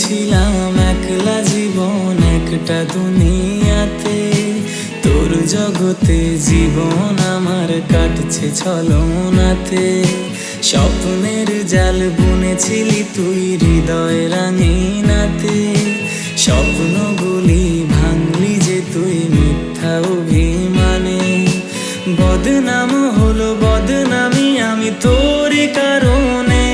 ছিলাম একলা জীবন একটা দুনিয়াতে, তোর জগতে জীবন আমার কাটছে ছলনাতে। স্বপ্নের জাল বুনেছিলি তুই হৃদয় রাঙিনাতে, স্বপ্নগুলি ভাঙলি যে তুই মিথ্যা অভিমানে। বদনাম হলো বদনামি আমি তোরই কারণে,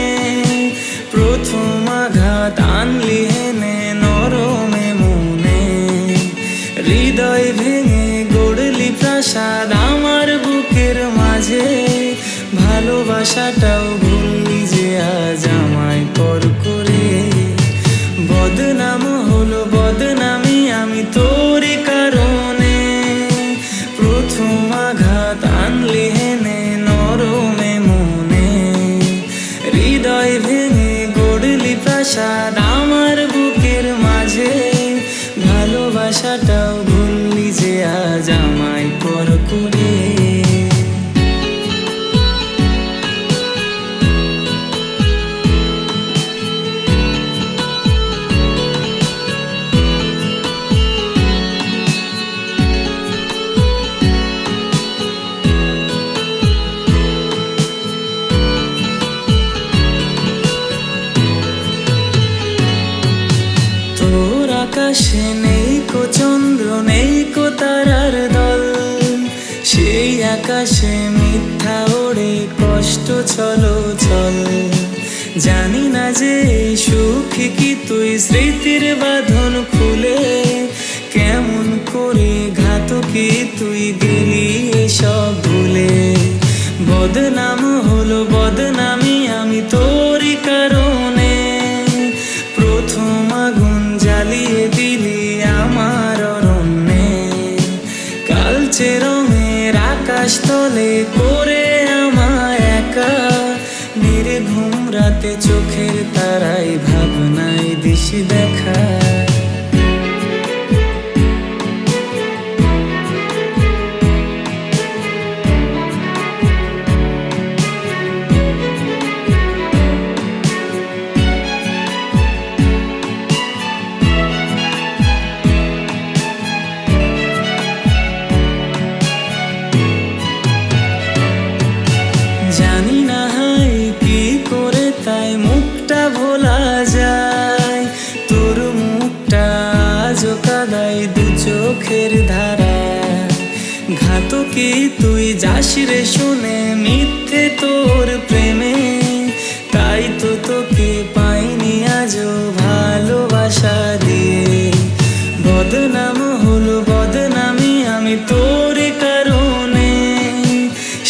প্রথম আঘাত আনলি হেনে নরমে মনে। হৃদয় ভেঙে গড়লি প্রাসাদ আমার বুকের মাঝে, ভালোবাসাটাও ভুললি যে আজ আমায় পর করে। বদনাম হলো বদনামি আমি তোরই কারণে, প্রথম আঘাত আনলি হেনে নরমে মনে। হৃদয় ভেঙে গড়লি প্রাসাদ আমার বুকের মাঝে, ভালোবাসাটাও ভুললি যে আজ আমায় পর করে। তোর আকাশে নেই কো চন্দ্র নেই কো তারার দল, সেই আকাশে মিথ্যা ওড়ে কষ্ট ছলো ছল। জানি না যে সুখী কি তুই স্মৃতির বাঁধন খুলে, কেমন করে ঘাতকি তুই দিলি এসব ভুলে। বদনাম হলো বদনামি আমি তোরই কারণে, প্রথম আগুন জ্বালিয়ে দিলি আমার অরণ্যে। কালচে রঙের আকাশ তলে করে আমায় একা, নির্ঘুম রাতে চোখের তারাই ভাবনায় দিশি দেখা। জানি না হাই কি করে তাই মুখটা ভোলা যায়, তোর মুখটা আজও কাদাই দু চোখের ধারা। ঘাতকি তুই যাস রে শুনে মিথ্যে তোর প্রেমে, তাই তো তোকে পাইনি আজও ভালোবাসা দিয়ে। বদনাম হলো বদনামি আমি তোর কারণে,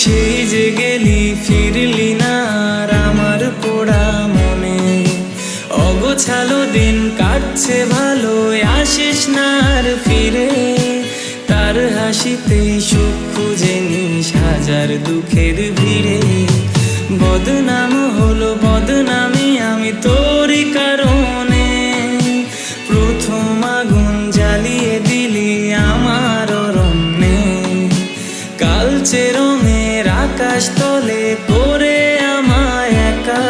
সেই যে গেলি ফিরলি না আর আমার পোড়া মনে। অগোছালো দিন কাটছে ভালো আসিস না আর ফিরে, তার হাসিতে সুখ খুঁজে নিস হাজার দুঃখের ভিড়ে। বদনাম হলো বদনামি আমি তোরই কারণে, প্রথম আগুন জ্বালিয়ে দিলি আমার অরণ্যে। কালচে রঙের আকাশ তলে করে আমায় একা,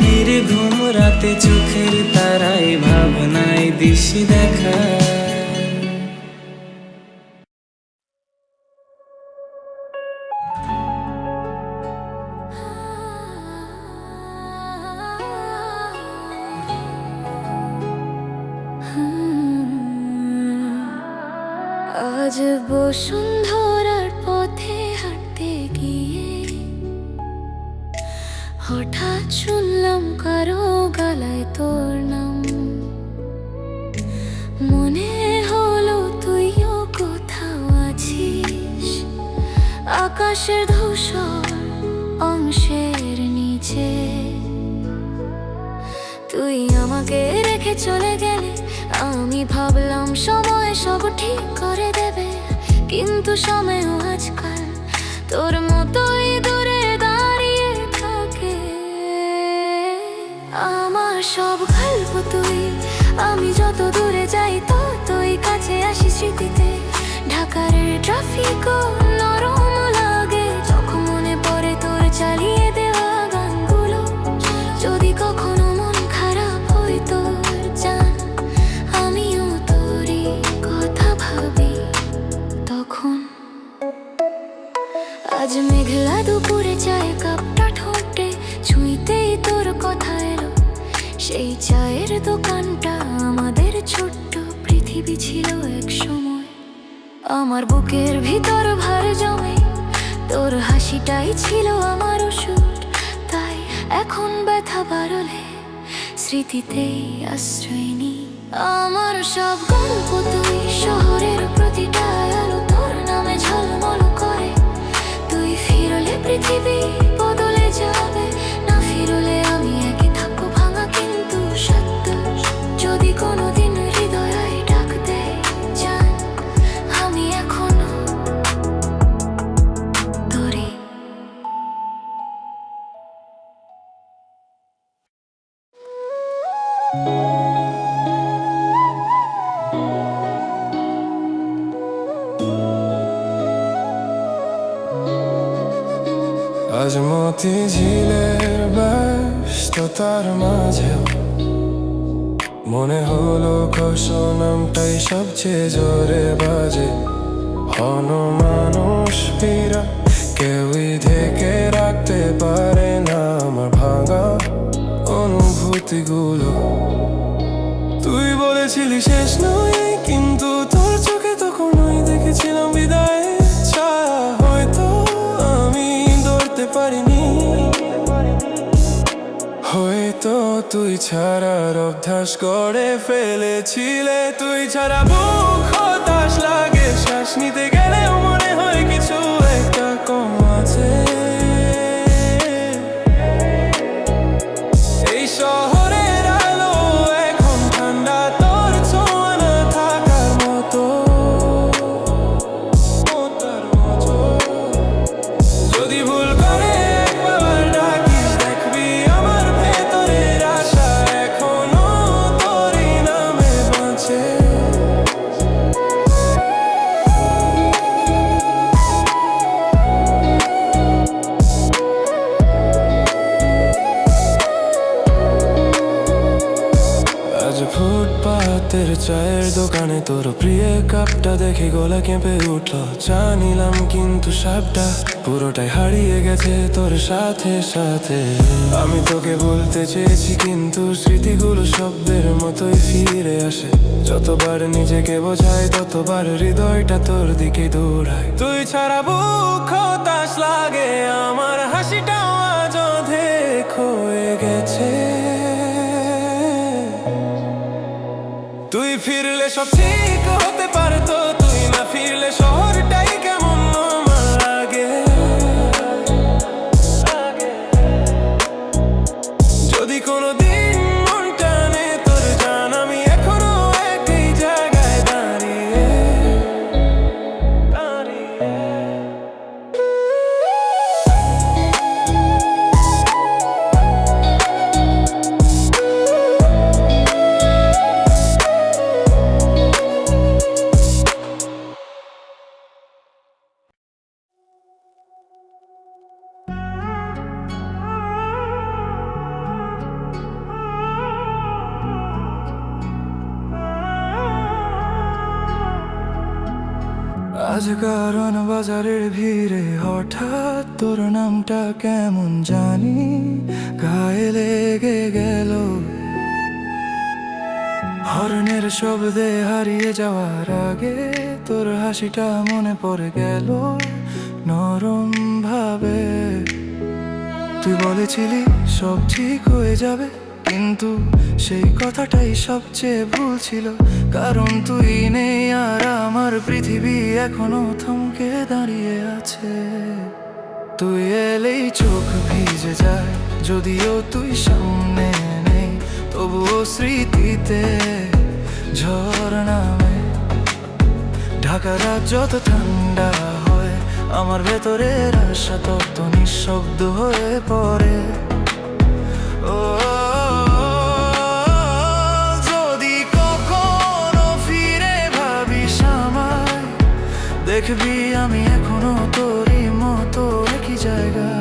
নির্ঘুম রাতে চোখের তারাই ভাবনায় দিশি দেখা। আজ বসুন্ধরার পথে হাঁটতে গিয়ে হঠাৎ শুনলাম কারো গলায় তোর নাম। মনে হলো তুইও কোথাও আছিস আকাশের ধূসর অংশের নিচে। তুই আমাকে রেখে চলে গেলে আমি ভাবলাম সময় সব ঠিক করে দেবে, কিন্তু সময়ও আজকাল তোর মতোই দূরে দাঁড়িয়ে থাকে। আমার সব গল্প তুই, আমি যত দূরে যাই ততই কাছে আসি স্মৃতিতে। ঢাকার ট্রাফিকও নরম লাগে যখন মনে পড়ে তোর চালিয়ে দেওয়া গানগুলো। যদি কখনো মন খারাপ হইতো সেই চায়ের দোকানটা আমাদের ছোট্ট পৃথিবী ছিল এক সময়। আমার বুকের ভিতর ভার জমে, তোর হাসিটাই ছিল আমার ওষুধ। তাই এখন ব্যথা বাড়লে স্মৃতিতেই আশ্রয় নি। আমার সব গল্প তুই, শহরের প্রতিটা আলো তোর নামে ঝলমল করে। তুই ফিরলে পৃথিবী বদলে যাবে, না ফিরলে আমি একে থাকবো ভাঙা কিন্তু সত্য। যদি কোনোদিন হৃদয় ডাক দেয় জান, আমি এখনো ধরি। আজ মতি ঝিলের ব্যস্ততার মাঝেও মনে হলো কসো নামটাই সবচেয়ে জোরে বাজে। হন মানুষেরা কেউই ঢেকে রাখতে পারে না আমার ভাঙা অনুভূতিগুলো। তুই বলেছিলি শেষ নয়, কিন্তু তোর চোখে তখনই দেখেছিলাম বিদায়ের ছায়া। হয়তো আমি ধরতে পারিনি, হয়তো তুই ছাড়ার অভ্যাস করে ফেলেছিলে। তুই ছাড়া বুক হতাশ লাগে, শ্বাস নিতে গেলেও মনে হয় কিছু একটা কম আছে। এই শহরের আলো এখন ঠান্ডা, তোর ছোঁয়া না থাকার মতো। যদি ভুল করে একবার ডাকিস, দেখবি আমার ভেতরের আশা এখনো তোরই নামে বাঁচে। আজ ফুটপাতের চায়ের দোকানে তোর প্রিয় কাপটা দেখে গলা কেঁপে উঠলো। চা নিলাম কিন্তু সাপটা পুরোটাই হারিয়ে গেছে তোর সাথে সাথে। আমি তোকে বলতে চেয়েছি কিন্তু স্মৃতিগুলো শব্দের মতোই ফিরে আসে। যতবার নিজেকে বোঝাই ততবার হৃদয়টা তোর দিকে দৌড়ায়। তুই ছাড়া বুক হতাশ লাগে, আমার হাসিটাও আজ অর্ধেক হয়ে গেছে। তুই ফিরলে সব ঠিক হতে পারতো, তুই না ফিরলে শহরটাই কেমন আমার লাগে। যদি কোনোদিন মন টানে তোর জান, আমি এখনো একই জায়গায় দাঁড়িয়ে দাঁড়িয়ে। আজ কারণ বাজারের ভিড়ে হঠাৎ তোর নামটা কেমন জানি গায়ে লেগে গেল। হর্নের শব্দে হারিয়ে যাওয়ার আগে তোর হাসিটা মনে পড়ে গেল নরম ভাবে। তুই বলেছিলি সব ঠিক হয়ে যাবে, কিন্তু সেই কথাটাই সবচেয়ে ভুল ছিল। কারণ তুই নেই আর আমার পৃথিবী এখনো থমকে দাঁড়িয়ে আছে। তুই এলেই চোখ ভিজে যায়, যদিও তুই সামনে নেই তবুও স্মৃতিতে ঝড় নামে। ঢাকা রাত যত ঠান্ডা হয়, আমার ভেতরের আশা তত নিঃশব্দ হয়ে পড়ে। ও যদি কখনো ফিরে ভাবিস আমায়, দেখবি আমি এখনো তোরই মতো একই জায়গায়।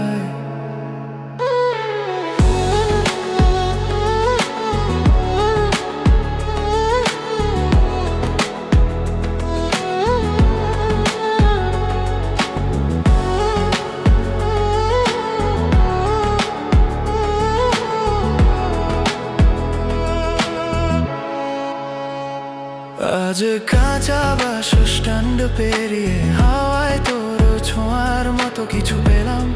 আজ কাঁচা বাস স্ট্যান্ড পেরিয়ে হাওয়ায় তোর ছোঁয়ার মতো কিছু পেলাম।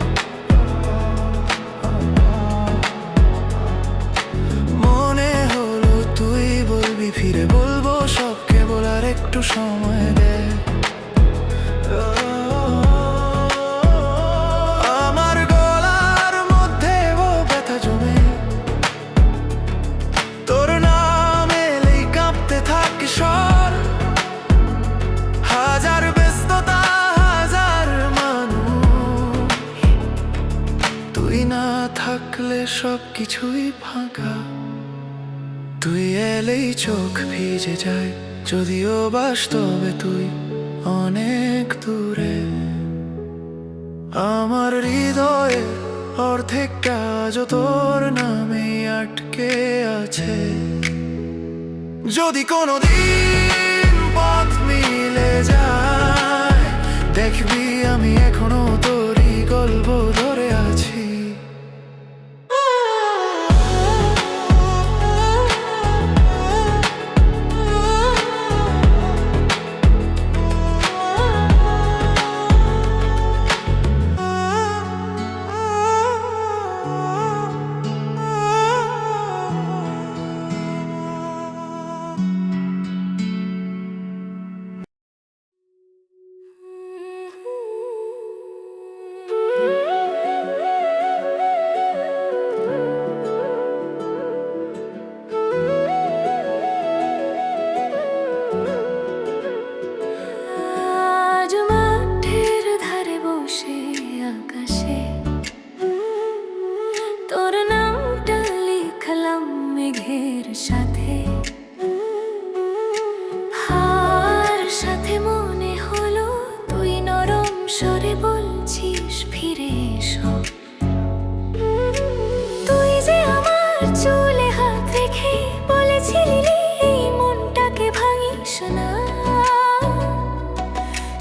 মনে হলো তুই বলবি ফিরে বলবো সব, কেবল আর একটু সময় দে। আমার গলার মধ্যে ও ব্যথা জমে, তোর নাম এলেই কাঁপতে থাকে স্বর। হাজার ব্যস্ততা, হাজার মানুষ, তুই না থাকলে সব কিছুই ফাঁকা। তুই এলেই চোখ ভিজে যায়, যদিও বাস্তবে তুই অনেক দূরে। আমার হৃদয়ের অর্ধেকটা আজ তোর নামে আটকে আছে। যদি কোনোদিন পথ মিলে যায়, দেখবি আমি এখনো তোরই গল্প ধরে আছি। আজ মাঠের ধারে বসে আকাশে তোর নামটা লিখলাম মেঘের সাথে। আর সাথে মনে হলো তুই নরম স্বরে বলছিস ফিরে এসো। তুই যে আমার চুলে হাত রেখে বলেছিলি এই মনটাকে ভাঙিস না,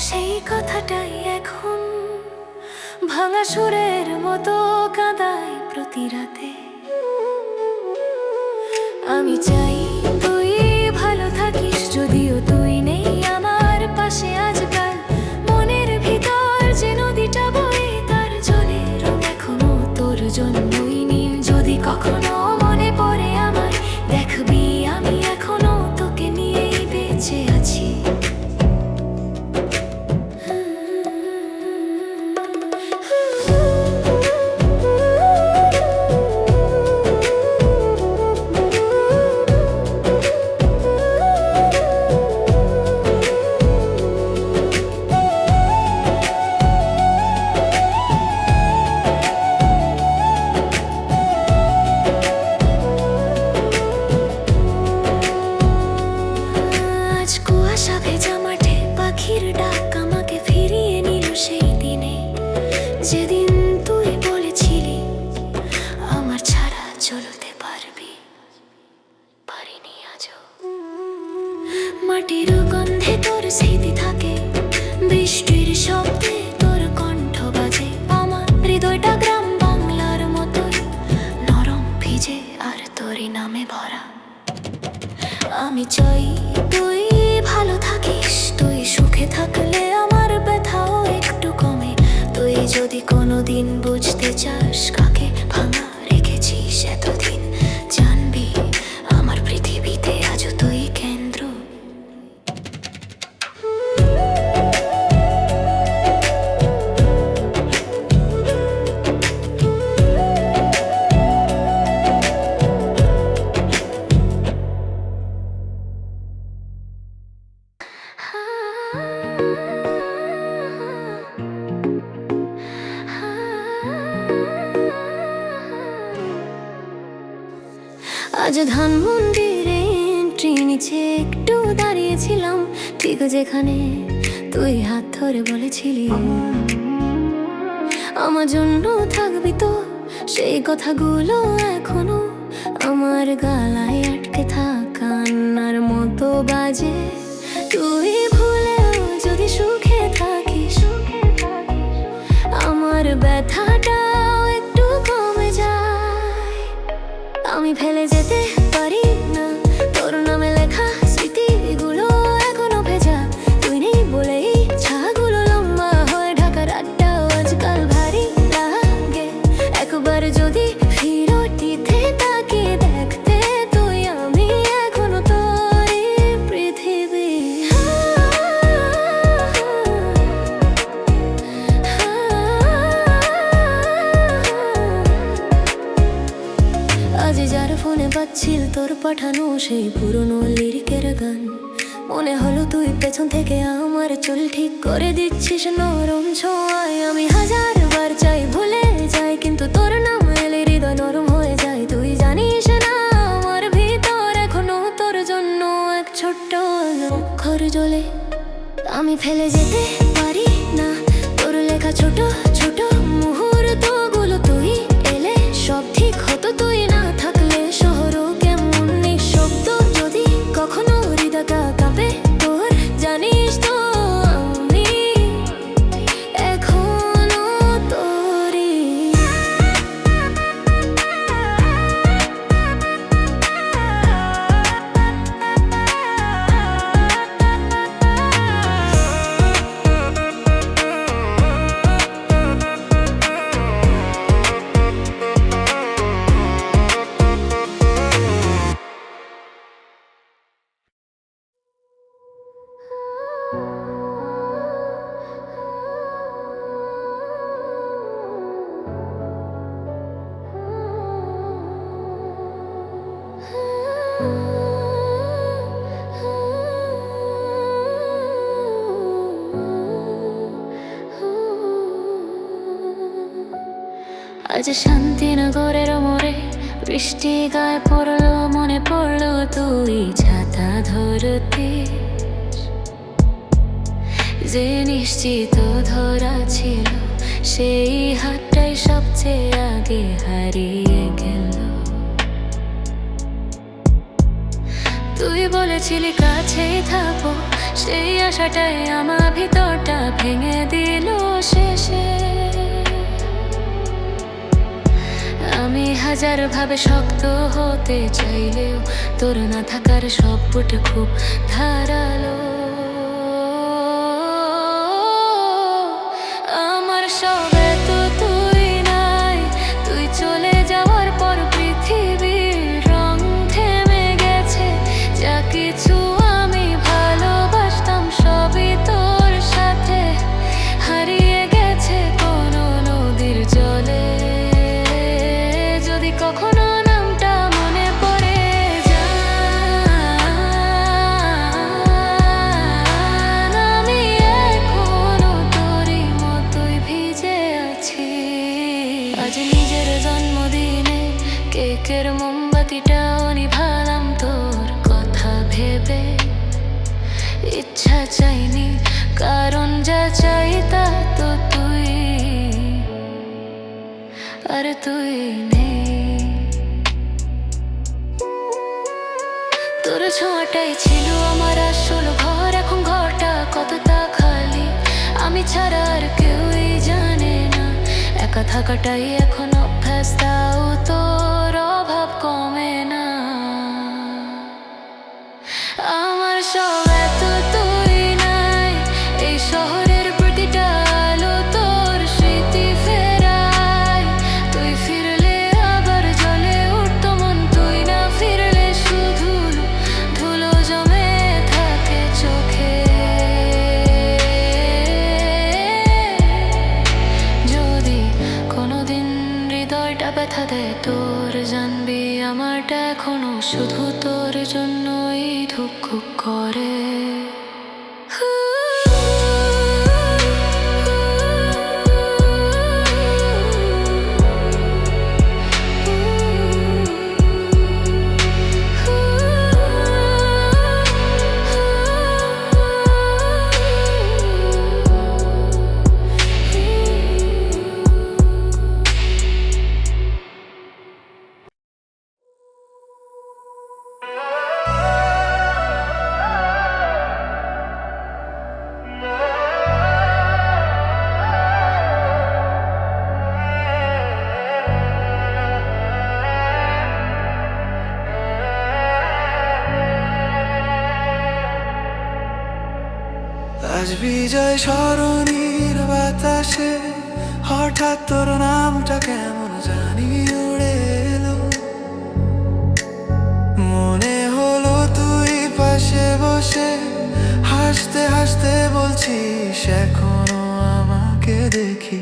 সেই কথাটাই এখন ভাঙা সুরের মতো কাঁদায় প্রতি রাতে। আমি চাই তুই ভালো থাকিস, যদিও তুই নেই আমার পাশে আজকাল। মনের ভিতর যে নদীটা বয়ে তার জলের রং এখনো তোর জন্যই নীল। যদি কখনো মনে পড়ে আমার, দেখবি আমি এখনো তোকে নিয়েই বেঁচে আছি। আজ কুয়াশা ভেজা মাঠে পাখির ডাক আমাকে ফিরিয়ে নিল সেই দিনে, যেদিন তুই বলেছিলি আমার ছাড়া চলতে পারবি। পারিনি আজও। মাটির গন্ধে তোর স্মৃতি থাকে, বৃষ্টির শব্দে তোর কণ্ঠ বাজে। আমার হৃদয়টা গ্রাম বাংলার মতোই নরম ভিজে আর তোরই নামে ভরা। আমি চাই তুই ভালো থাকিস, তুই সুখে থাকলে আমার ব্যথাও একটু কমে। তুই যদি কোনোদিন বুঝতে চাস কাকে ভাঙা রেখেছিস এতদিন, জানবি আমার পৃথিবীতে আজও তুই কেন্দ্র। আজ ধানমন্দিরে এন্ট্রি নিচে একটু দাঁড়িয়েছিলাম, ঠিক যেখানে তুই হাত ধরে বলেছিলি আমার জন্য থাকবি তো। সেই কথাগুলো এখনো আমার গালায় আটকে থাকা কান্নার মতো বাজে। তুই ভুলেও যদি সুখে থাকিস, আমার ব্যথাটাও একটু কমে যায়। আমি ফেলে যেতে পারি না তোর নামে লেখা স্মৃতিগুলো, এখন পাঠানো সেই পুরনো লিরিকের গান। মনে হলো তুই পেছন থেকে আমার চুল ঠিক করে দিচ্ছিস নরম ছোঁয়ায়। আমি হাজারবার চাই ভুলে যাই, কিন্তু তোর নাম এলে হৃদয় নরম হয়ে যায়। তুই জানিস না আমার ভিতর এখনো তোর জন্য এক ছোট্ট অক্ষর জ্বলে। আমি ফেলে যেতে পারি না তোর লেখা ছোট ছোট মুহূর্তগুলো। তুই এলে সব ঠিক হতো, তুই না থাকলে শহরও কেমন নিঃশব্দ। যদি কখনো হৃদয়টা কাঁপে তোর, জানিস তো আমি এখনো তোরই। আজ শান্তিনগরের মোড়ে বৃষ্টি গায়ে পড়লো, মনে পড়লো তুই ছাতা ধরতে। যে নিশ্চিত ধরা ছিল সেই হাতটাই সবচেয়ে আগে হারিয়ে গেল। তুই বলেছিলি কাছেই থাকবো, সেই আশাটাই আমার ভিতরটা ভেঙে দিল শেষে। আমি হাজার ভাবে শক্ত হতে চাইলেও তোর না থাকার সব বুট খুব ধারালো। আমার সব এত তুই নাই, তুই চলে যাওয়ার পর পৃথিবীর রং থেমে গেছে। যা কিছু আমি ভালোবাসতাম সবই তোর সাথে হারিয়ে গেছে কোনো নদীর জলে। কখনো নামটা মনে পড়ে যায়, আমি এখনো তোরই মতোই ভিজে আছি। আজ নিজের জন্মদিনে কেকের মোমবাতিটাও নিভালাম তোর কথা ভেবে। ইচ্ছা চাইনি কারণ যা চাই তা তো তুই, আর তুই নেই। তোর ছোঁয়াটাই ছিল আমার আসল ঘর, এখন ঘরটা কতটা খালি আমি ছাড়া আর কেউই জানে না। একা থাকাটাই এখন অভ্যাস, তাও তোর অভাব কমে না। আমার সব এত তুই নাই, এই শহরের প্রতিটা আলো তোর স্মৃতি ফেরায়। তুই ফিরলে আবার জ্বলে উঠতো মন, তুই না ফিরলে শুধু ধুলো জমে থাকে চোখে। যদি কোনোদিন হৃদয়টা ব্যথা দেয় তোর, জানবি আমারটা এখনো শুধু তোর জন্যই ধুক করে। আজ বিজয় সরণির বাতাসে হঠাৎ তোর নামটা কেমন জানি উড়ে এলো। মনে হলো তুই পাশে বসে হাসতে হাসতে বলছিস এখনো আমাকে দেখি।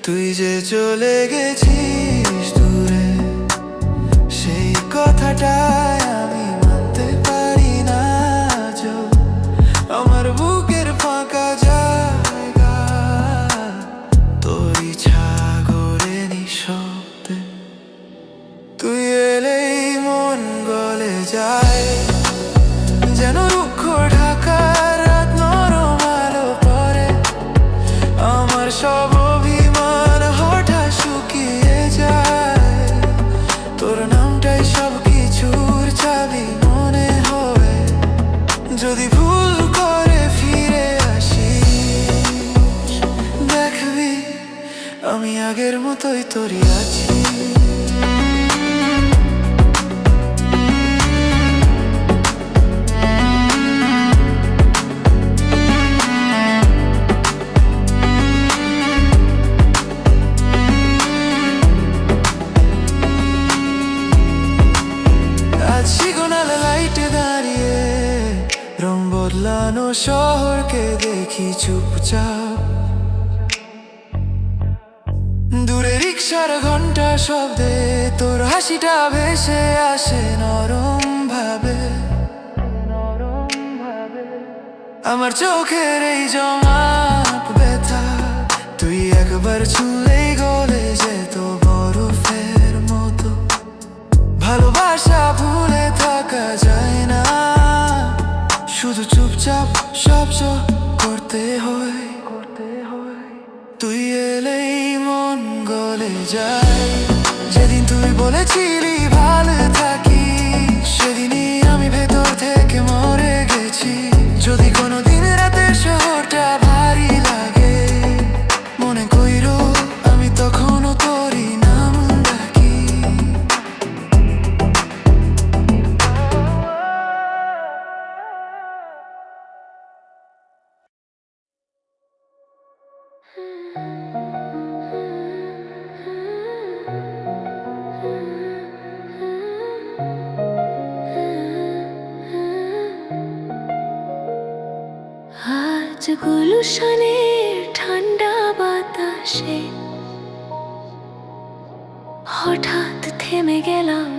তুই যে চলে গেছিস দূরে, সেই কথাটাই যতই তোরই আছি। আজ সিগনাল লাইটে দাঁড়িয়ে রং বদলানো শহরকে দেখি চুপচাপ। দূরে রিক্সার ঘন্টা শব্দে তোর হাসিটা ভেসে আসে নরম ভাবে। আমার চোখের এই জমাট ব্যথা তুই একবার ছুঁলেই গলে যেত বরফের মতো। ভালোবাসা ভুলে থাকা যায় না, শুধু চুপচাপ সহ্য করতে হয়। তুই এলেই মন গলে যায়। যেদিন তুই বলেছিলি ভালো থাকি, সেদিনই আমি ভেতর থেকে মরে গেছি। যদি কোনোদিন রাতে শহরটা ভারী লাগে, মনে কইরো আমি তখনও তোরই নাম ডাকি। আজ গুলশানের ঠান্ডা বাতাসে হঠাৎ থেমে গেলাম,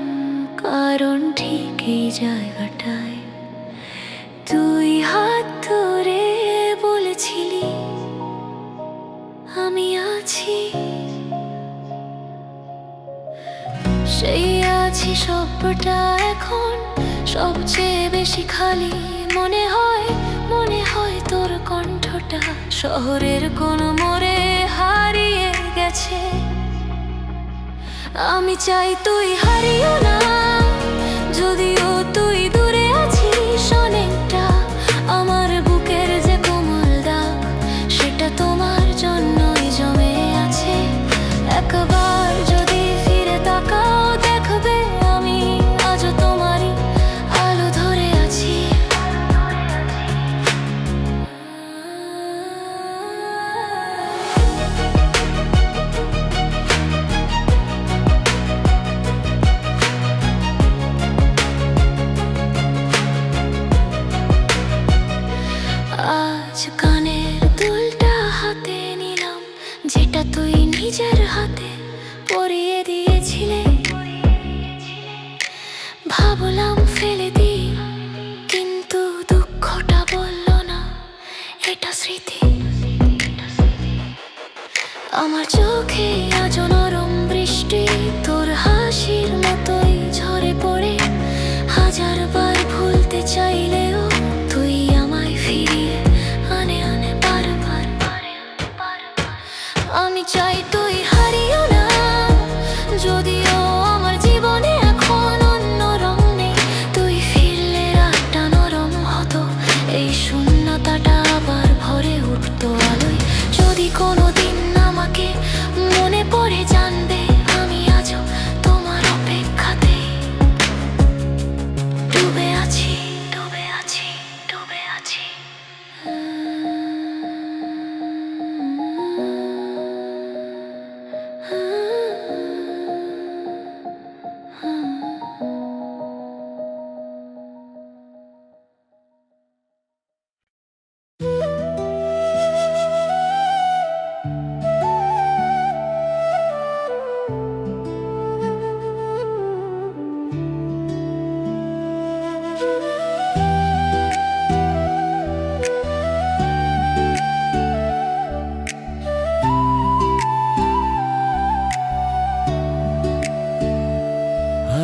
কারণ ঠিক এই জায়গাটায় তুই হাত ধরে বলেছিলি আমি আছি। সেই আছি শব্দটা এখন সবচেয়ে বেশি খালি মনে হয়। মনে হয় তোর কণ্ঠটা শহরের কোনো মোড়ে হারিয়ে গেছে। আমি চাই তুই হারিও না, যদিও তুই দূরে আছিস অনেকটা। আমার বুকের যে কোমল দাগ, সেটা তোমার জন্যই জমে আছে। একবার যদি ফিরে তাকাও, দেখবে আমি আজও তোমারই আলো ধরে আছি। আজ কানের দুলটা হাতে নিলাম, যেটা তুই নিজের হাতে পরিয়ে দিয়েছিলে। ভাবলাম ফেলে দি, কিন্তু দুঃখটা বলল না এটা স্মৃতি। আমার চোখে আজও নরম বৃষ্টি, তোর হাসির মতোই ঝরে পড়ে। হাজারবার ভুলতে চাইলেও তুই আমায় ফিরিয়ে আনে আনে বারবার। আমি চাই তুই হারিও না, যদিও আমার জীবনে এখন অন্য রং নেই। তুই ফিরলে রাতটা নরম হতো, এই শূন্যতাটা আবার ভরে উঠতো আলোয়। যদি কোনোদিন আমাকে মনে পড়ে, জানবে আমি আজও তোমার অপেক্ষাতে ডুবে আছি, ডুবে আছি, ডুবে আছি।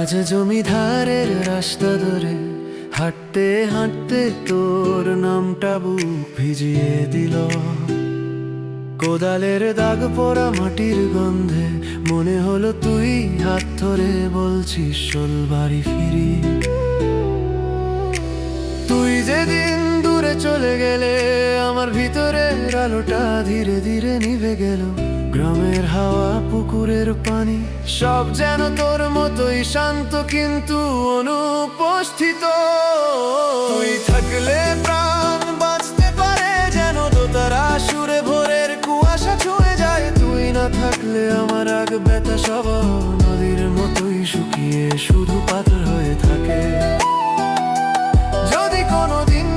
আজ জমিদারের রাস্তা ধরে হাঁটতে হাঁটতে তোর নামটা বুক ভিজিয়ে দিল। কোদালের দাগ পড়া মাটির গন্ধে মনে হলো তুই হাত ধরে বলছিস চল বাড়ি ফিরি। তুই যেদিন দূরে চলে গেলে আমার ভিতরের আলোটা ধীরে ধীরে নিভে গেল। গ্রামের হাওয়া, পুকুরের পানি সব যেন তোর মতোই শান্ত কিন্তু অনুপস্থিত। তুই থাকলে প্রাণ বাঁচতে পারে যেন দোতারা সুরে ভোরের কুয়াশা ছুঁয়ে যায়। তুই না থাকলে আমার আগ ব্যথা সব নদীর মতোই শুকিয়ে শুধু পাথর হয়ে থাকে। যদি কোনোদিন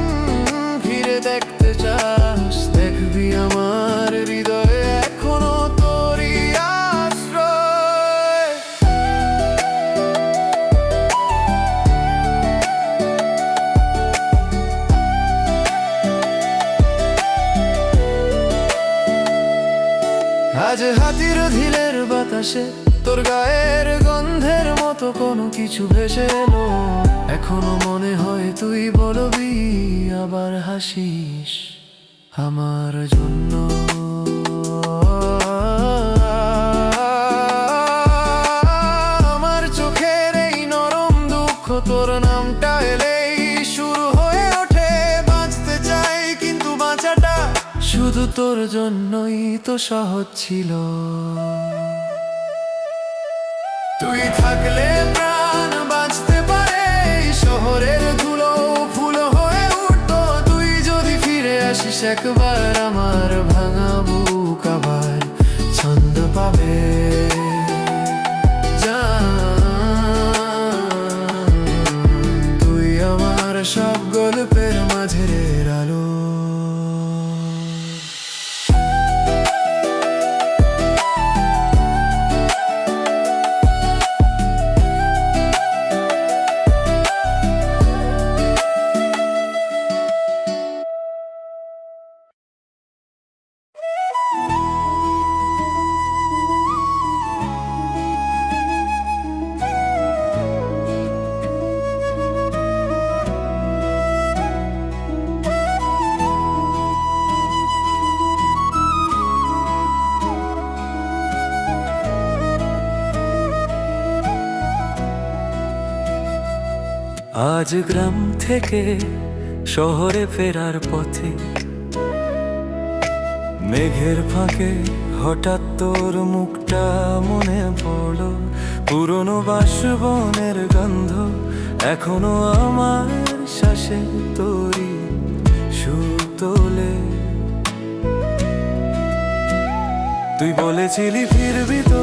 ফিরে দেখতে চাস, দেখবি আমার হৃদয়ে এখনো তোরই আশ্রয়। আজ হাতির ঢিলের বাতাসে তোর গায়ের গন্ধের মতো কোনো কিছু ভেসে এলো। এখনো মনে হয় তুই বলবি, আবার হাসিস আমার জন্য। আমার চোখের এই নরম দুঃখ তোর নামটা এলেই শুরু হয়ে ওঠে। বাঁচতে চাই কিন্তু বাঁচাটা শুধু তোর জন্যই তো সহজ ছিল। তুই থাকলে প্রাণ বাঁচতে পারে, শহরের ধুলো ফুল হয়ে উঠতো। তুই যদি ফিরে আসিস একবার, আমার ভাঙা বুক আবার ছন্দ পাবে। জান, তুই আমার সব গল্পের মাঝের আলো। আজ গ্রাম থেকে শহরে ফেরার পথে মেঘের ফাঁকে হঠাৎ তোর মুখটা মনে পড়ল। পুরনো বাসবনের গন্ধ এখনো আমার শ্বাসে তোরই সুর তোলে। তুই বলেছিলি ফিরবি তো,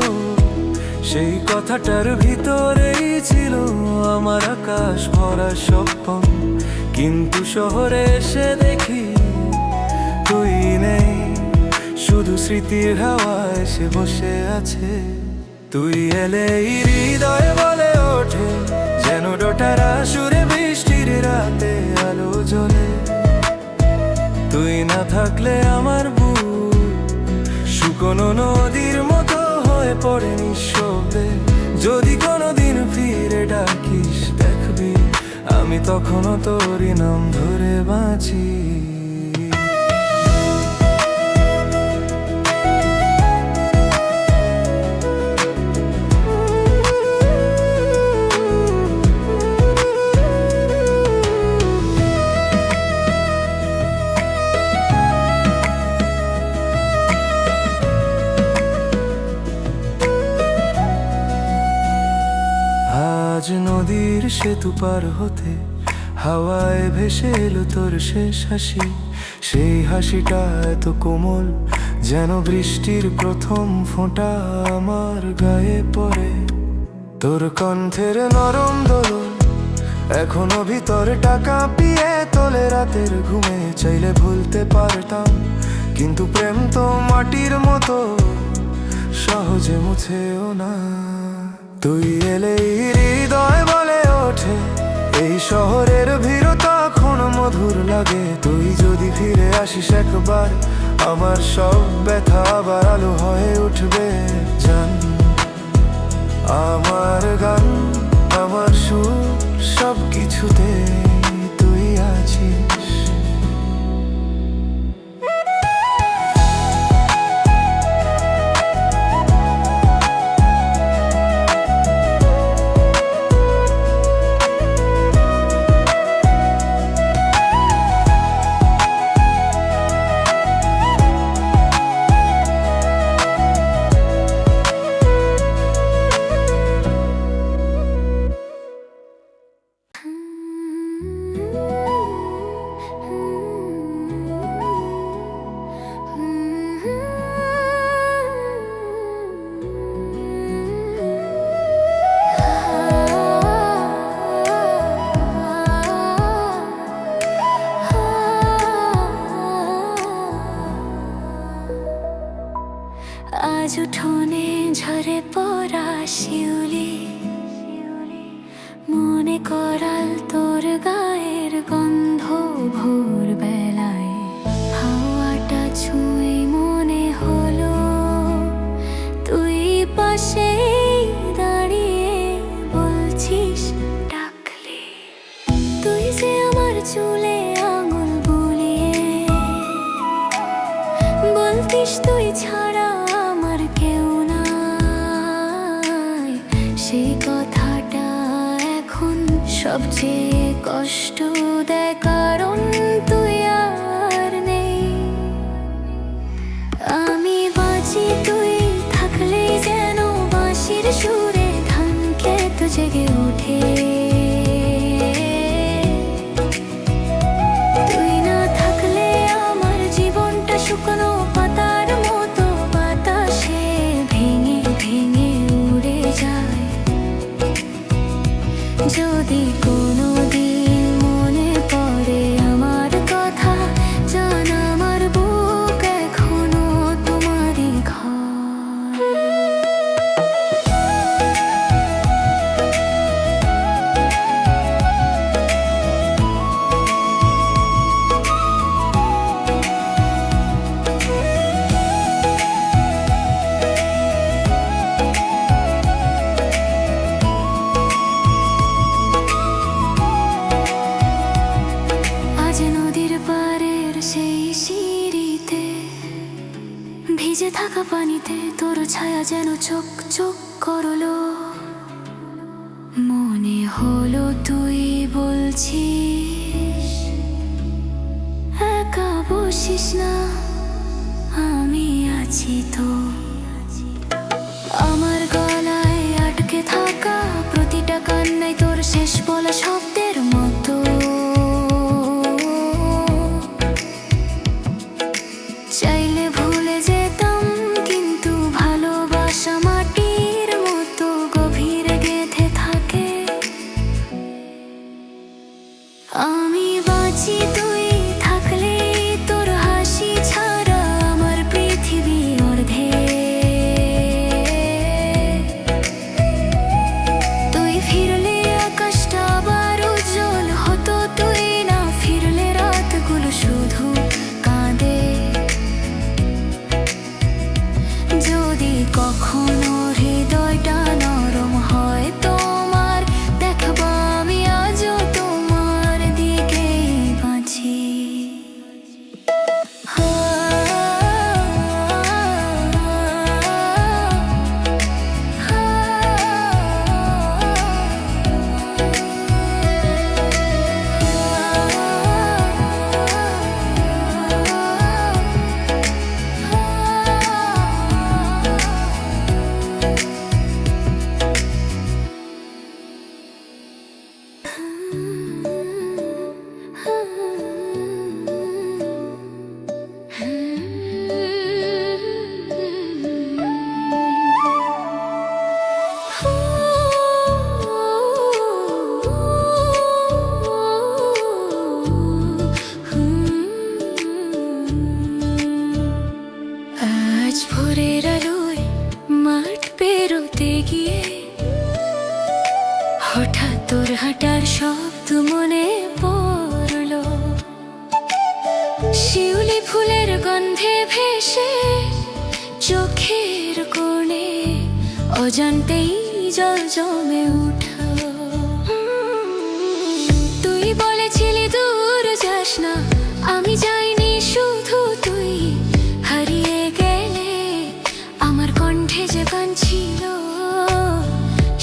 সেই কথাটার ভিতরেই ছিল আমার আকাশ ভরা স্বপ্ন। কিন্তু শহরে এসে দেখি তুই নেই, শুধু স্মৃতির হাওয়া এসে বসে আছে। তুই এলেই হৃদয় বলে ওঠে, যেন ডোটারা সুরে বৃষ্টির রাতে আলো জ্বলে। তুই না থাকলে আমার বুক শুকনো নদীর মতো হয়ে পড়ে নিঃশব্দে। যদি কোনোদিন ফিরে ডাকিস, দেখবি আমি তখনও তোরই নাম ধরে বাঁচি। আজ নদীর সেতু পার হতে হাওয়ায় ভেসে এলো তোর শেষ হাসি। সেই হাসিটা এত কোমল, যেন বৃষ্টির প্রথম ফোঁটা আমার গায়ে পড়ে। তোর কণ্ঠের নরম দোলন এখনো ভিতরে টাকা পিয়ে তোলে রাতের ঘুমে। চাইলে ভুলতে পারতাম, কিন্তু প্রেম তো মাটির মতো সহজে মুছেও না। তুই এলেই হৃদয় বলে ওঠে, এই শহরের ভিড় তখন মধুর লাগে। তুই যদি ফিরে আসিস একবার, আমার সব ব্যথা আবার আলো হয়ে উঠবে। জান, আমার গান, আমার সুর, সব কিছুতে তুই আছিস। আজ উঠোনে ঝরে পড়া শিউলি, মনে করাল তোর গায়ের গন্ধ ভোর বেলায়, হাওয়াটা ছুঁয়ে মনে হলো তুই পাশে দাঁড়িয়ে বলছিস ডাকলে, তুই যে আমার চুলে আঙুল বুলিয়ে বলতিস তুই ছাড়া আমার কেউ নাই। সেই কথাটা এখন সবচেয়ে কষ্ট দেয়, কারণ তুই আর নেই। আমি বাঁচি তুই থাকলেই যেন বাঁশির সুরে ধান ক্ষেত জেগে ওঠে, তুই না থাকলে আমার জীবনটা শুকনো পাতার মতো বাতাসে ভেঙে ভেঙে উড়ে যায়। যদি কোনোদিন মনে পড়ে আমার কথা, জান আমার বুক এখনো তোমারই ঘর। আজ নদীর পাড়ের সেই সিঁড়িতে ভিজে থাকা পানিতে তোর ছায়া যেন চোখ চোখ করলো, মনে হলো তুই বলছিস একা বসিস না, আমি আছি তো। আমার গলায় আটকে থাকা প্রতিটা কান্নাই তোর শেষ বলা শব্দের মতো, চাইলে ভুলে যেতাম কিন্তু ভালোবাসা মাটির মতো গভীরে গেঁথে থাকে। আমি বাঁচি তুই থাকলে তোর হাসি ছাড়া আমার পৃথিবী অর্ধেক, তুই ফিরলে আকাশটা আবার উজ্জ্বল হতো, তুই না ফিরলে রাতগুলো শুধু কাঁদে। যদি কখনো হৃদয়টা নরম হয় তোমার, দেখব আমি আজও তোমার দিকেই বাঁচি। আজ ভোরের আলোয় মাঠ পেরোতে গিয়ে হঠাৎ তোর হাঁটার শব্দ মনে পড়লো, শিউলি ফুলের গন্ধে ভেসে চোখের কোণে অজান্তেই জল জমে উঠল। তুই বলেছিলি দূর যাস না, আমি যাইনি শুধু তুই হারিয়ে গেলে আমার কণ্ঠে যে গান ছিল,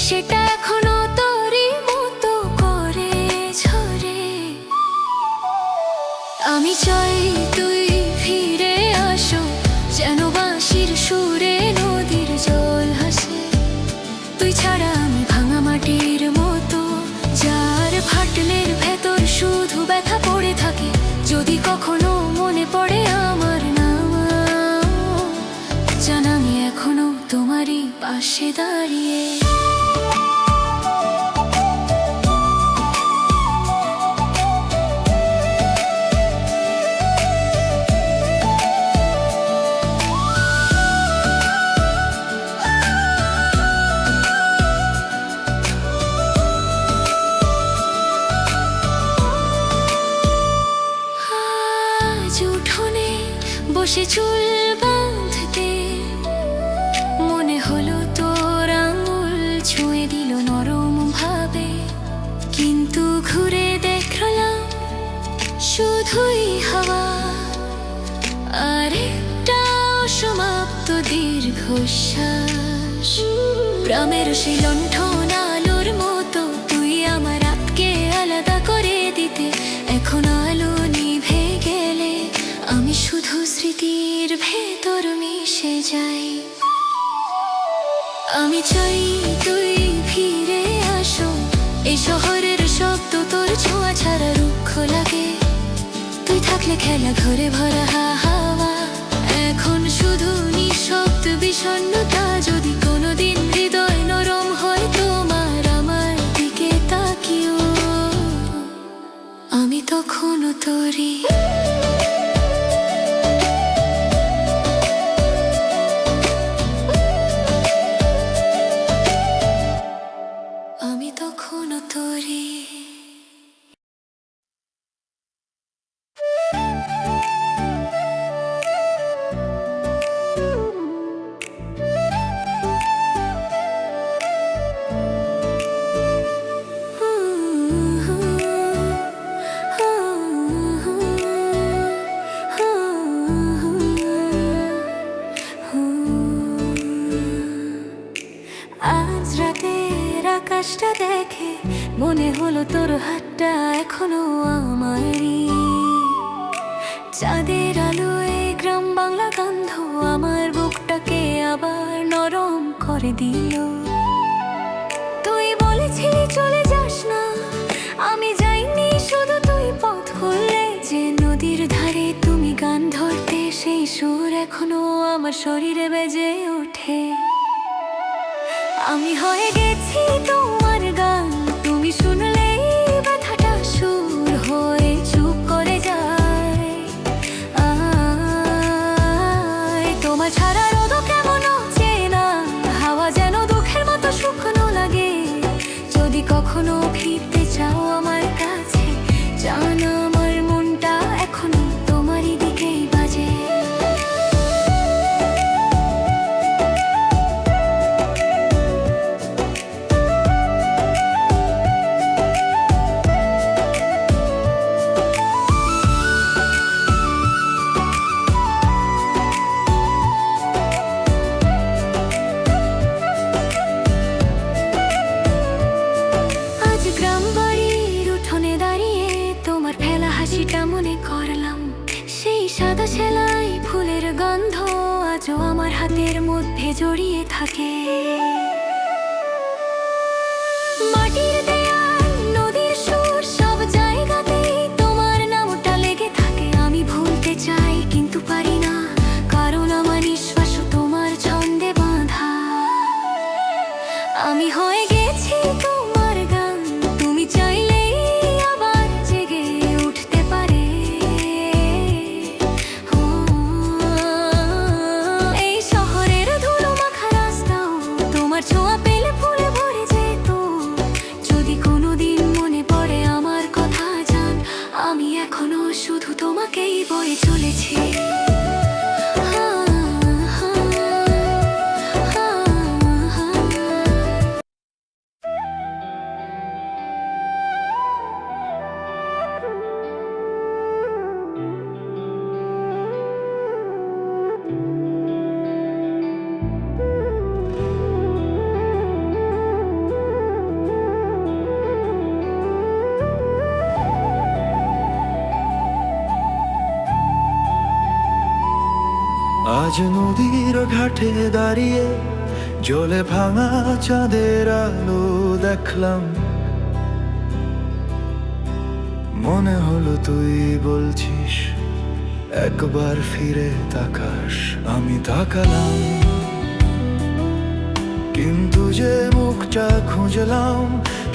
সেটা এখনো তোরই মতো করে ঝরে। আমি চাই তুই ফিরে আসো, যেন বাঁশির সুরে নদীর জল হাসে। তুই ছাড়া আমি ভাঙা মাটির মতো, যার ফাটলের ভেতর শুধু ব্যথা পড়ে থাকে। যদি কখনো মনে পড়ে আমার নাম, জান আমি এখনো তোমারই পাশে দাঁড়িয়ে। বসে চুল বাঁধতে, মনে হলো তোর আঙুল ছুঁয়ে দিল নরম ভাবে, কিন্তু ঘুরে দেখলাম শুধুই হাওয়া আর একটা অসমাপ্ত দীর্ঘশ্বাস। প্রামের সেই লণ্ঠন আলোর মতো তুই আমার রাতকে আলাদা করে দিতে, এখন আলো নিভে গেলে আমি শুধু স্মৃতির ভেতর মিশে যাই। আমি চাই তুই ফিরে আসো, এই শহরের শব্দ তোর ছোঁয়া ছাড়া রুক্ষ লাগে। তুই থাকলে খেলা ঘরে ভরা হাওয়া, এখন শুধু নিঃশব্দ বিষণ্ণতা। যদি কোনোদিন হৃদয় নরম হয় তোমার আমার দিকে তাকিও, আমি তখনও তোরই। আমি তখনও তোরই। আজ রাতের আকাশটা দেখে মনে হলো তোর হাতটা এখনো আমারই। চাঁদের আলোয় গ্রাম বাংলা গন্ধ আমার বুকটাকে আবার নরম করে দিল। তুই বলেছিলি চলে যাস না, আমি যাইনি, শুধু তুই পথ খুললে যে নদীর ধারে তুমি গান ধরতে, সেই সুর এখনো আমার শরীরে বেজে ওঠে। আমি হয়ে গেছি তোমার গান, তুমি শুনলেই ব্যথাটা সুর হয়ে চুপ করে যায়। তোমার ছাড়া রোদও কেমন চেনা, হাওয়া যেন দুঃখের মতো শুকনো লাগে। যদি কখনো ফিরতে চাও আমার কাছে, জানো আমার মনটা এখনো তোমারই দিকেই বাজে। মনে করলাম সেই সাদা সেলাই ফুলের গন্ধ আজও আমার হাতের মধ্যে জড়িয়ে থাকে। মাটির দেয়াল, নদীর সুর, সব জায়গাতেই তোমার নামটা লেগে থাকে। আমি ভুলতে চাই কিন্তু পারি না, কারণ আমার নিঃশ্বাসও তোমার ছন্দে বাঁধা। আমি হয়ে গেছি তোমার গান, তুমি চাইলে শুধু তোমাকেই বয়ে চলেছি। আজ নদীর ঘাটে দাঁড়িয়ে জলে ভাঙা চাঁদের আলো দেখলাম। মনে হলো তুই বলছিস একবার ফিরে তাকাস। আমি তাকালাম, কিন্তু যে মুখটা খুঁজলাম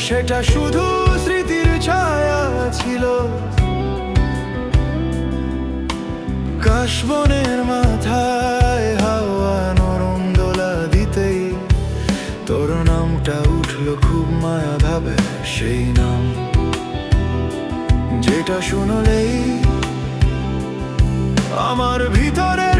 সেটা শুধু স্মৃতির ছায়া ছিল। কাশবনের মাথায় হাওয়া নরম দোলা দিতেই তোর নামটা উঠলো খুব মায়া ভাবে। সেই নাম যেটা শুনলেই আমার ভিতরে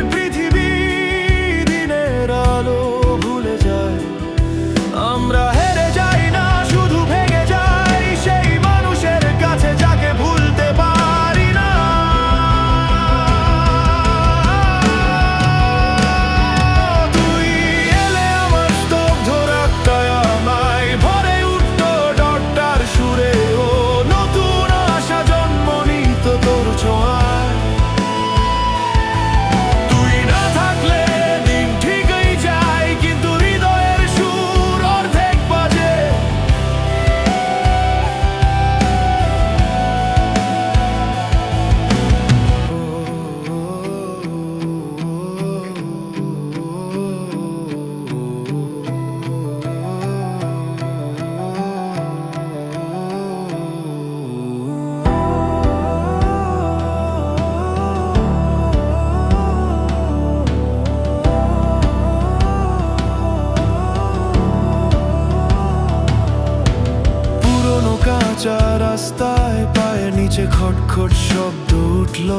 কাছে খটখট শব্দ উঠল,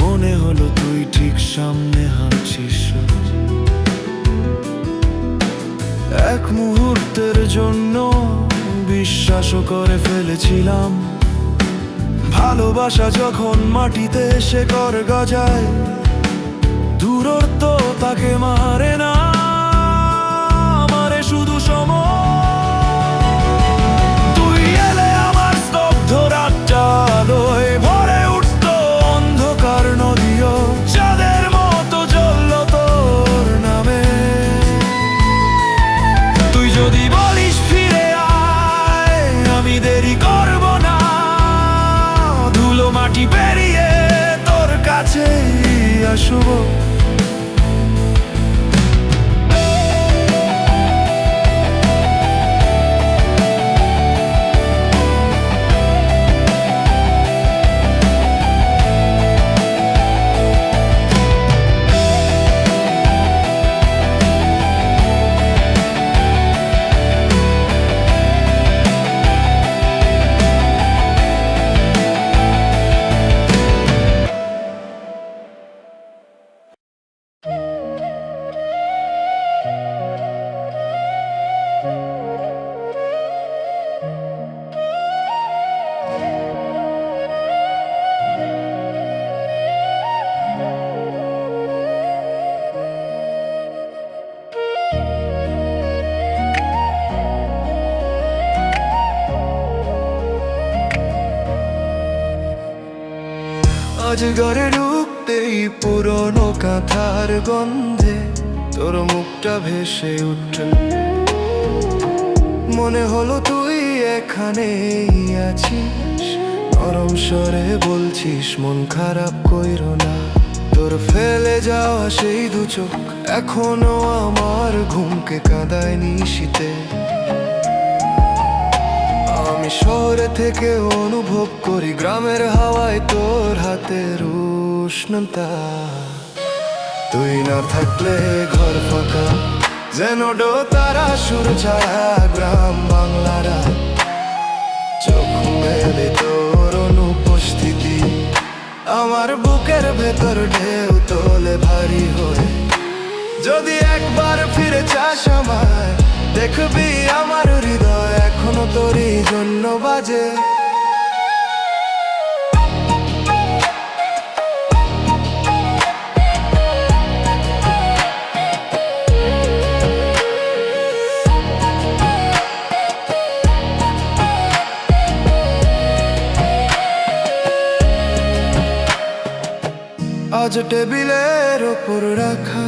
মনে হলো তুই ঠিক সামনে হাঁটছিস। এক মুহূর্তের জন্য বিশ্বাসও করে ফেলেছিলাম, ভালোবাসা যখন মাটিতে শেকড় গজায়, দূরত্ব তাকে মারে না, মারে শুধু সময়। তুই এলে আমার স্তব্ধ রাতটা আলোয় ভরে উঠত, অন্ধকার নদীও চাঁদের মতো জ্বলল তোর নামে। তুই যদি বলিস ফিরে আয়, আমি দেরি করব না, ধুলো মাটি পেরিয়ে তোর কাছে আসবো। আজ ঘরে ঢুকতেই পুরনো কাঁথার গন্ধে তোর মুখটা ভেসে উঠল, মনে হলো তুই এখানেই আছিস। নরম স্বরে বলছিস মন খারাপ কইরো না, তোর ফেলে যাওয়া সেই দু চোখ এখনো আমার ঘুমকে কাঁদায় নিশীতে। আমি শহরে থেকে অনুভব করি গ্রামের হাওয়ায় তোর হাতের উষ্ণতা। তুই না থাকলে ঘর ফাঁকা, যেন তারা সুর ছাড়া গ্রাম বাংলারা। চোখ মেলে তোর অনুপস্থিতি আমার বুকের ভেতর ঢেউ তোলে ভারী হয়ে। যদি একবার ফিরে চাস আমায়, দেখবি আমার হৃদয় এখনো তোরই জন্য বাজে। আজ টেবিলের ওপর রাখা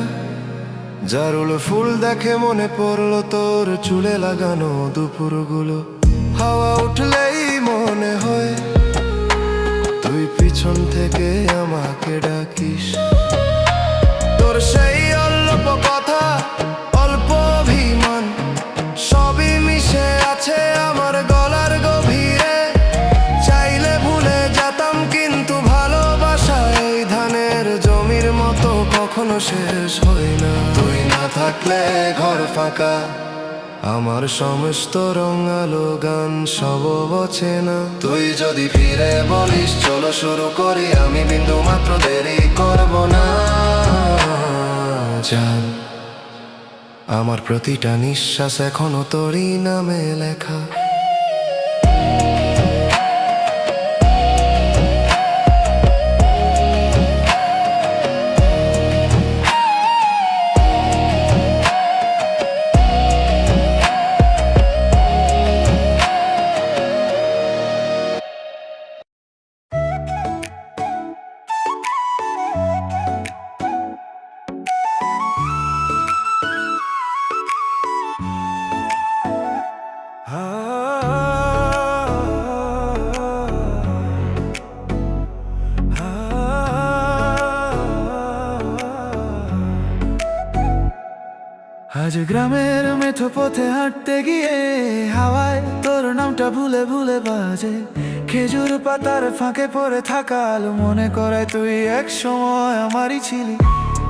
জারুল ফুল দেখে মনে পড়লো তোর চুলে লাগানো দুপুরগুলো। হাওয়া উঠলেই মনে হয় তুই পিছন থেকে আমাকে ডাকিস। তোর সেই অল্প কথা, অল্প অভিমান, সবই মিশে আছে আমার গলার গভীরে। চাইলে ভুলে যেতাম কিন্তু ভালোবাসা এই ধানের জমির মতো কখনো শেষ হয় না। তুই না থাকলে ঘর ফাঁকা, আমার সমস্ত রং আলো গান সব বচে না। তুই যদি ফিরে বলিস চলো শুরু করি, আমি বিন্দু মাত্র দেরি করব না। জান, আমার প্রতিটা নিঃশ্বাস এখনো তোরই নামে লেখা। আজ গ্রামের মেঠো পথে হাঁটতে গিয়ে হাওয়ায় তোর নামটা ভুলে ভুলে বাজে। খেজুর পাতার ফাঁকে পড়ে থাকা আলো মনে করায় তুই এক সময় আমারই ছিলি।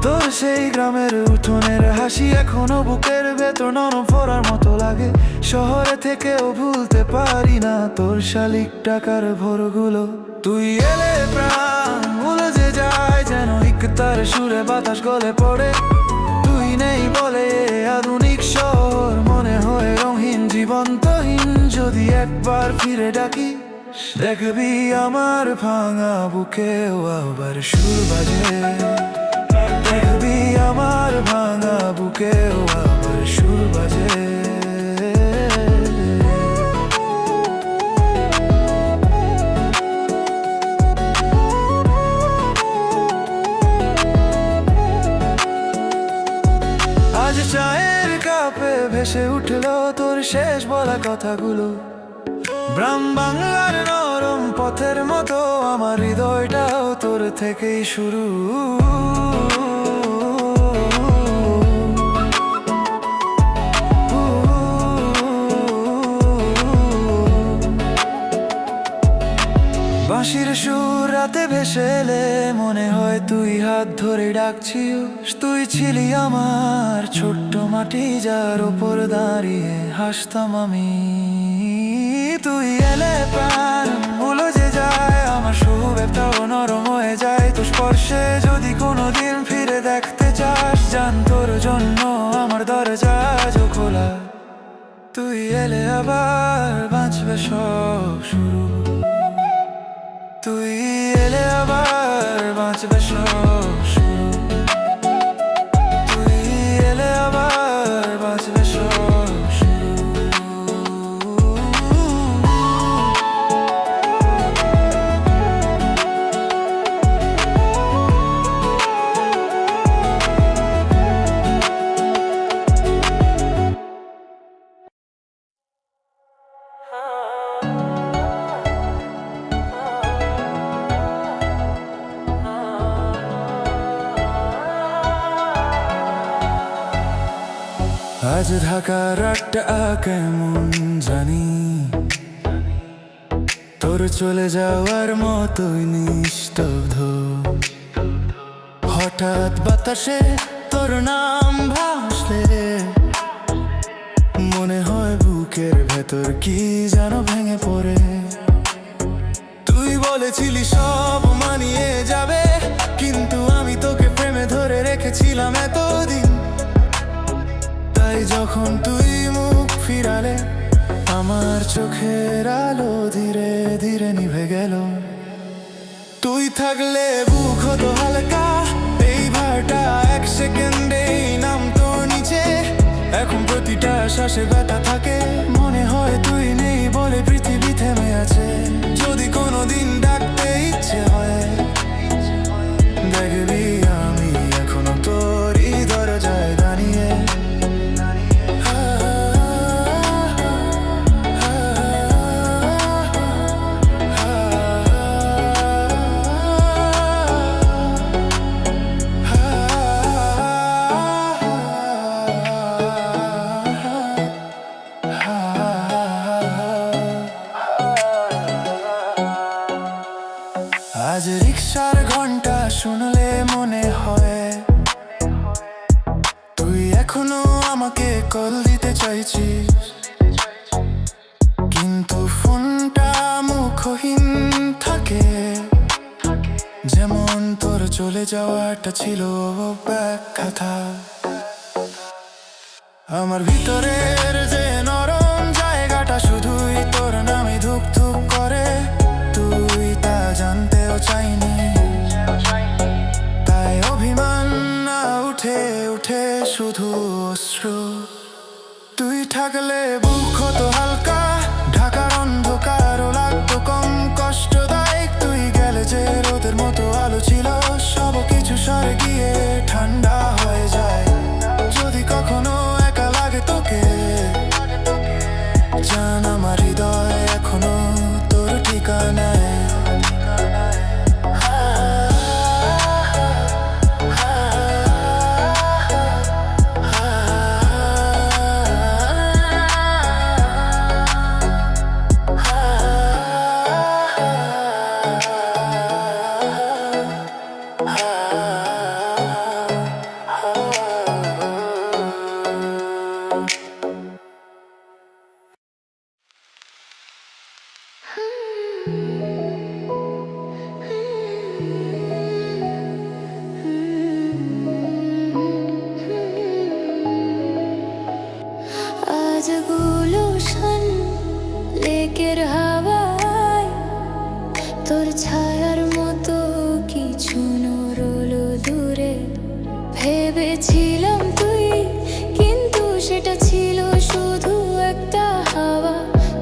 তোর সেই গ্রামের উঠোনের হাসি এখনো বুকের ভেতর নরম ফোড়ার মতো লাগে। শহরে থেকেও ভুলতে পারি না তোর শালিক টাকার ভোরগুলো। তুই এলে প্রাণ উলঝে যায় যেন ইকতার সুরে বাতাস গলে পড়ে। তুই নেই বলে আধুনিক শহর মনে হয় রঙহীন জীবন্তহীন। যদি একবার ফিরে ডাকি দেখবি আমার ভাঙা বুকেও আবার সুর বাজে। দেখবি আমার ভাঙা বুকেও আবার সুর বাজে। আজ চায়ের কাপে ভেসে উঠলো তোর শেষ বলা কথাগুলো। গ্রাম বাংলার নরম পথের মতো আমার হৃদয়টাও তোর থেকেই শুরু। বাঁশির সুর রাতে ভেসে এলে মনে হয় তুই হাত ধরে ডাকছিস। তুই ছিলি আমার ছোট্ট মাটি যার উপর দাঁড়িয়ে হাসতাম আমি। তুই এলে প্রাণ উলঝে যায় আমার শুভেচ্ছাও নরম হয়ে যায় তোর স্পর্শে। যদি কোনোদিন ফিরে দেখতে চাস জান তোর জন্য আমার দরজা আজও খোলা। তুই এলে আবার বাঁচবে সব শুরু। তুই এলে আবার বাঁচবে সব শুরু। তুই এলে আবার বাঁচবে সব শুরু। আজ ঢাকার রাতটা কেমন জানি তোর চলে যাওয়ার মতোই নিস্তব্ধ। হঠাৎ বাতাসে তোর নাম ভাসলে মনে হয় বুকের ভেতর কি যেন ভেঙে পড়ে। তুই বলেছিলি সব মানিয়ে যাবে কিন্তু আমি তোকে প্রেমে ধরে রেখেছিলাম এতদিন। তাই যখন তুই মুখ ফিরালে আমার চোখের আলো ধীরে ধীরে নিভে গেল। তুই থাকলে বুক হতো হালকা এই ভারটা এক সেকেন্ডেই নামতো নিচে। এখন প্রতিটা শ্বাসে ব্যথা থাকে মনে হয় তুই নেই বলে পৃথিবী থেমে আছে। যদি কোনোদিন ডাকতে ইচ্ছে হয় দেখবি আমি এখনো তোরই দরজায় দাঁড়িয়ে। আজ রিক্সার ঘন্টা শুনলে মনে হয় তুই এখনো আমাকে কল দিতে চাইছিস। কিন্তু ফোনটা মুখহীন থাকে যেমন তোর চলে যাওয়াটা ছিল ব্যাখ্যাথা। আমার ভিতরের যে নরম জায়গাটা শুধুই তোর নামে ধুক ধুক করে। তুই তা জানতেও চাইনি তাই অভিমান না উঠে উঠে শুধু অশ্রু। তুই থাকলে বুক হতো হালকা ঢাকার অন্ধকারও লাগতো কম কষ্টদায়ক। তুই গেলে যে রোদের মতো আলো ছিল সব কিছু সরে গিয়ে ঠান্ডা হয়ে যায়। যদি কখনো একা লাগে তোকে জান আমার হৃদয় এখনো তোর ঠিকানায়। ছায়ার মতো কিছু নরলো দূরে। ভেবেছিলাম তুই, কিন্তু সেটা ছিল শুধু একটা হাওয়া।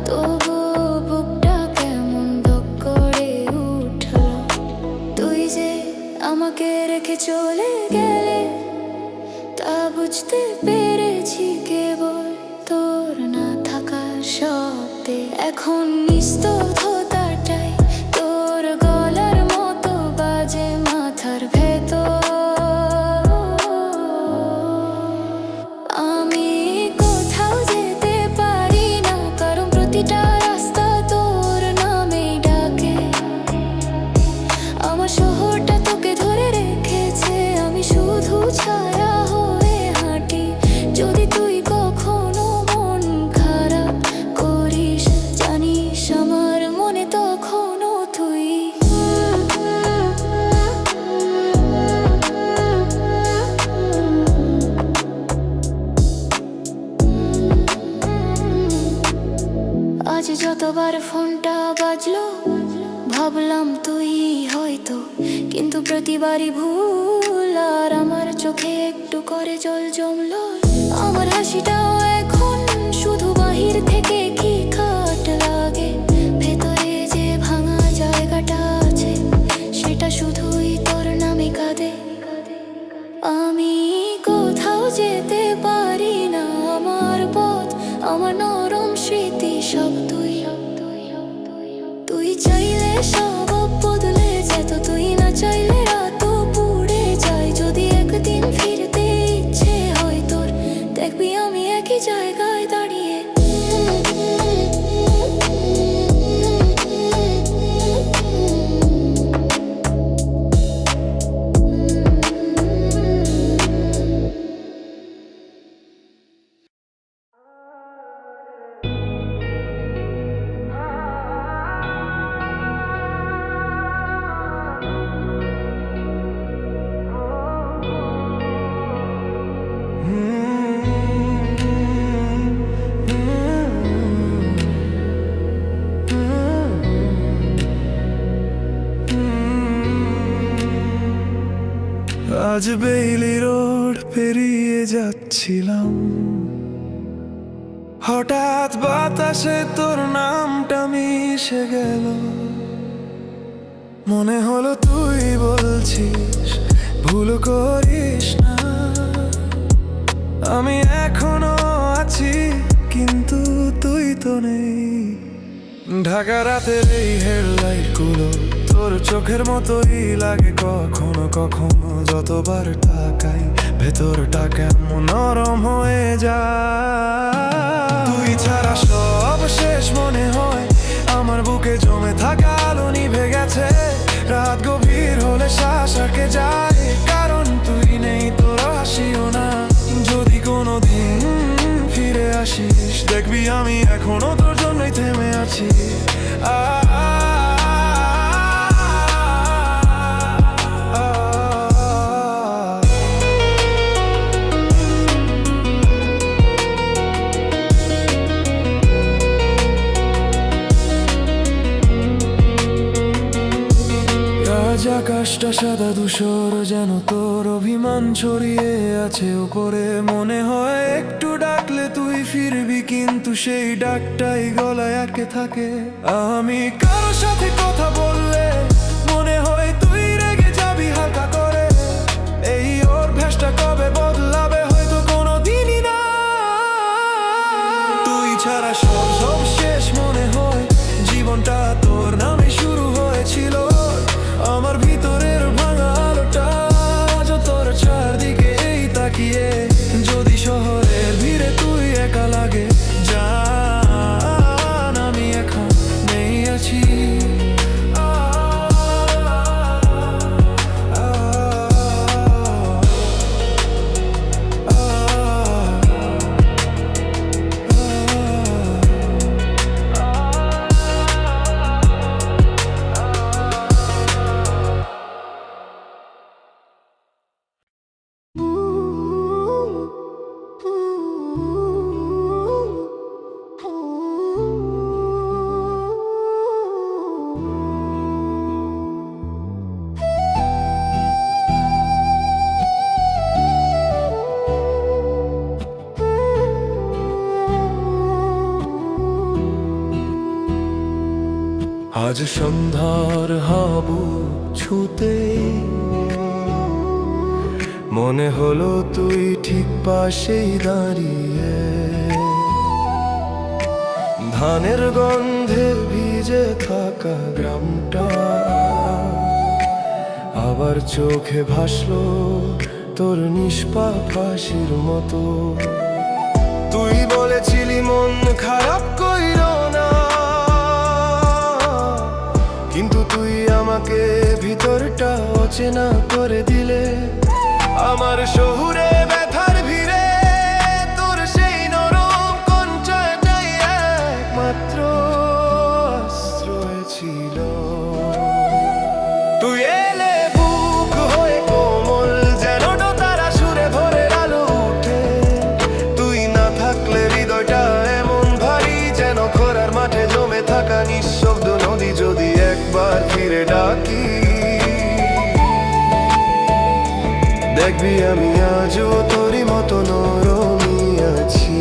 তবুও বুকটা কেমন ধক করে উঠল। তুই যে আমাকে রেখে চলে গেলে, তা বুঝতে পেরেছি কেবল তোর না থাকার শব্দে। এখন নিস্তব্ধতাটাই তোর গলার মতো বাজে মাথার ভেতর। আমি কোথাও যেতে পারি না, কারণ প্রতিটা রাস্তা তোর নামেই ডাকে। আমার শহরটা তোকে ধরে রেখেছে, আমি শুধু ছায়া হয়ে হাঁটি। যদি তুই কখনো মন খারাপ করিস, জানিস আমার মনে তখনও তুই। আজ যতবার ফোনটা বাজলো, ভাবলাম তুই হয়তো, কিন্তু প্রতিবারই ভুল। আর আমার চোখে একটু করে জল জমলো। আমার হাসিটাও এখন শুধু বাহির থেকে কি কাট লাগে। ভেতরে যে ভাঙা জায়গাটা আছে, সেটা শুধুই তোর নামে কাঁদে। আমি কোথাও যেতে পারি না, আমার পথ, আমার নরম স্মৃতি সব তুই। তুই চাইলে সব বদলে যেত, তুই না চাইলে রাত পুড়ে যায়। যদি একদিন ফিরতে ইচ্ছে হয় তোর, দেখবি আমি একই জায়গায় দাঁড়িয়ে। আজ বেইলি রোড পেরিয়ে যাচ্ছিলাম, হঠাৎ বাতাসে তোর নামটা মিশে গেল। মনে হলো তুই বলছিস ভুল করিস না। আমি এখনো আছি, কিন্তু তুই তো নেই। ঢাকা রাতের এই হেডলাইট গুলো তোর চোখের মতোই লাগে কখনো কখনো। যতবার তাকাই ভেতরটা কেমন নরম হয়ে যায়। তুই ছাড়া সব শেষ মনে হয়, আমার বুকে জমে থাকা আলো নিভে গেছে। রাত গভীর হলে শ্বাস আটকে যায়, কারণ তুই নেই, তোর হাসিও না। যদি কোনোদিন ফিরে আসিস, দেখবি আমি এখনো তোর জন্যই থেমে আছি। আকাশটা সাদা ধূসর, যেন তোর অভিমান ছড়িয়ে আছে উপরে। মনে হয় একটু ডাকলে তুই ফিরবি, কিন্তু সেই ডাকটাই গলায় আটকে থাকে। আমি কারোর সাথে কথা বললে মনে হয় তুই রেগে যাবি হালকা করে। এই ওর ভেসটা কবে বদলাবে, হয়তো কোনো দিনই না। তুই ছাড়া সব শেষ মনে হয়, জীবনটা তোর নামে শুরু হয়েছিল। আমার ভিতরের ভাঙা আলোটা আজ তোর চারদিকে তাকিয়ে। যদি শহরের ভিড়ে তুই একা লাগে, জান আমি এখন নেই আছি। আজ সন্ধ্যার হাবু ছুতে মনে হলো তুই ঠিক পাশেই দাঁড়িয়ে, ধানের গন্ধে ভিজে থাকা গ্রামটা আবার চোখে ভাসলো তোর নিষ্পাপ হাসির মতো। তুই বলেছিলি মন খারাপ কইরো না, কিন্তু তুই আমাকে ভিতরটা অচেনা করে দিলে। আমার শহুরে ব্যথার ভিড়ে তোর সেই নরম কণ্ঠটাই একমাত্র আশ্রয় ছিল। তুই এলে বুক হয়ে কোমল যেন তারা সুরে ভোরের আলো উঠে, তুই না থাকলে হৃদয়টা এমন ভারী যেন খরার মাঠে জমে থাকা নিঃশব্দ নদী। যদি একবার ফিরে ডাকি দেখবি আমি আজও তোরই মতো নরমই আছি।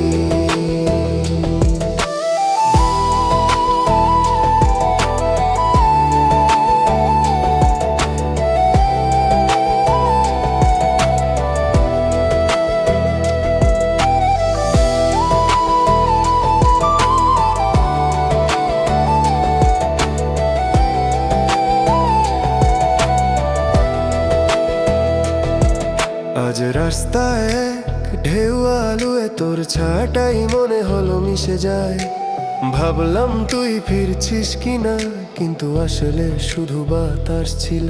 আজ রাস্তায় এক ঢেউ আলুয়ে তোর ছাটাই মনে হলো মিশে যায়। ভাবলাম তুই ফিরছিস কিনা, কিন্তু আসলে শুধু বাতাস ছিল।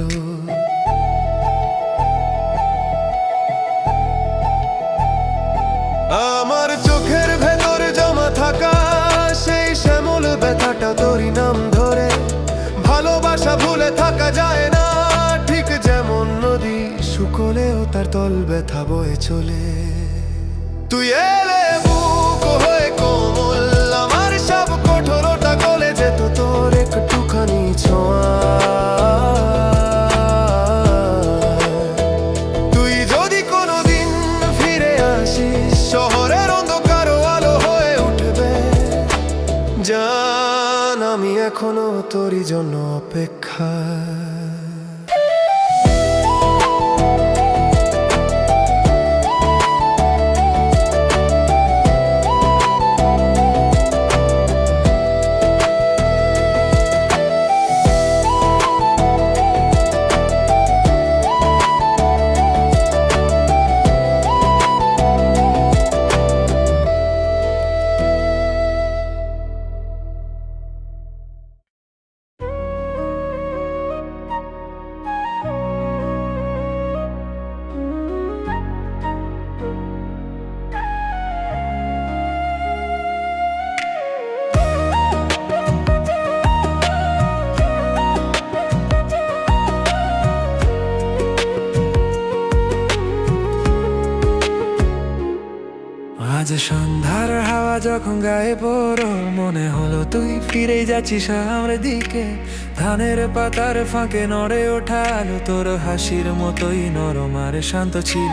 আমার চোখের ভেতর জমা থাকা সেই শ্যামল ব্যথাটা তোরই নাম ধরে। ভালোবাসা ভুলে থাকা যায় না, ঠিক যেমন নদী শুকলেও তার তল ব্যথা বয়ে চলে। তুই এলে বুক হয়ে কোমল, আমার সব কঠোরতা গলে যেত তোর একটুখানি ছোঁয়া। তুই যদি কোনোদিন ফিরে আসিস শহরের অন্ধকার আলো হয়ে উঠবে। জান আমি এখনো তোরই জন্য অপেক্ষা। আজ সন্ধ্যার হাওয়া যখন গায়ে পড়ো মনে হলো তুই ফিরে যাচ্ছিস আমার দিকে। ধানের পাতার ফাঁকে নড়ে ওঠা আলো তোর হাসির মতোই নরম আর শান্ত ছিল।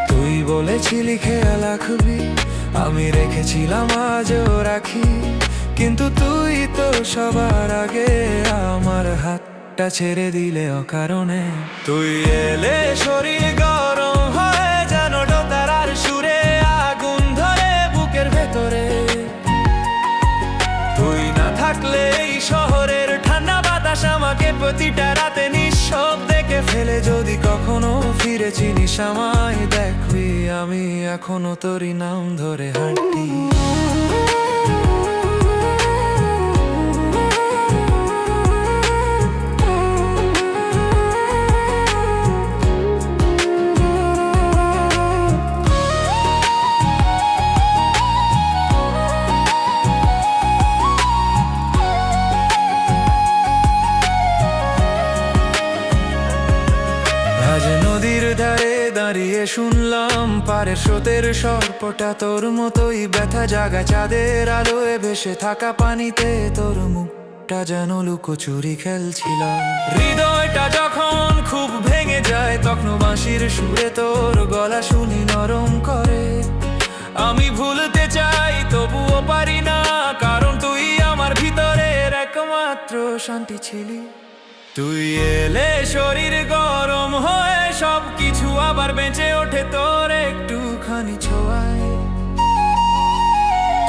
তুই বলেছিলি খেয়াল রাখবি, আমি রেখেছিলাম আজও রাখি, কিন্তু তুই তো সবার আগে আমার হাতটা ছেড়ে দিলে অকারণে। তুই এলে শরীর গরম হয়ে যেন ডোতারার সুরে আগুন ধরে বুকের ভেতরে। তুই না থাকলে এই শহরের ঠান্ডা বাতাস আমাকে প্রতিটা রাতে নিঃশব্দে কে ফেলে। যদি কখনো ফিরে চিনিস আমায় দেখবি আমি এখনো তোরই নাম ধরে হাঁটি। আজ নদীর ধারে দাঁড়িয়ে শুনলাম পারের স্রোতের সর্পটা তোর মতোই ব্যথা জাগা। চাঁদের আলোয় ভেসে থাকা পানিতে তোর মুখটা যেন লুকোচুরি খেলছিল। হৃদয়টা যখন খুব ভেঙে যায় তখন বাঁশির সুরে তোর গলা শুনি নরম করে। আমি ভুলতে চাই তবুও পারি না, কারণ তুই আমার ভিতরের একমাত্র শান্তি ছিলি। তুই এলে শরীর গরম হয়ে সব কিছু আবার বেঁচে ওঠে তোর একটুখানি ছোঁয়ায়।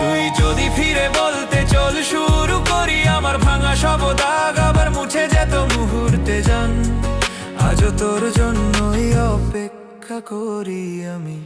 তুই যদি ফিরে বলতে চল শুরু করি, আমার ভাঙা সব দাগ আবার মুছে যেত মুহূর্তে জান। আজও তোর জন্যই অপেক্ষা করি আমি।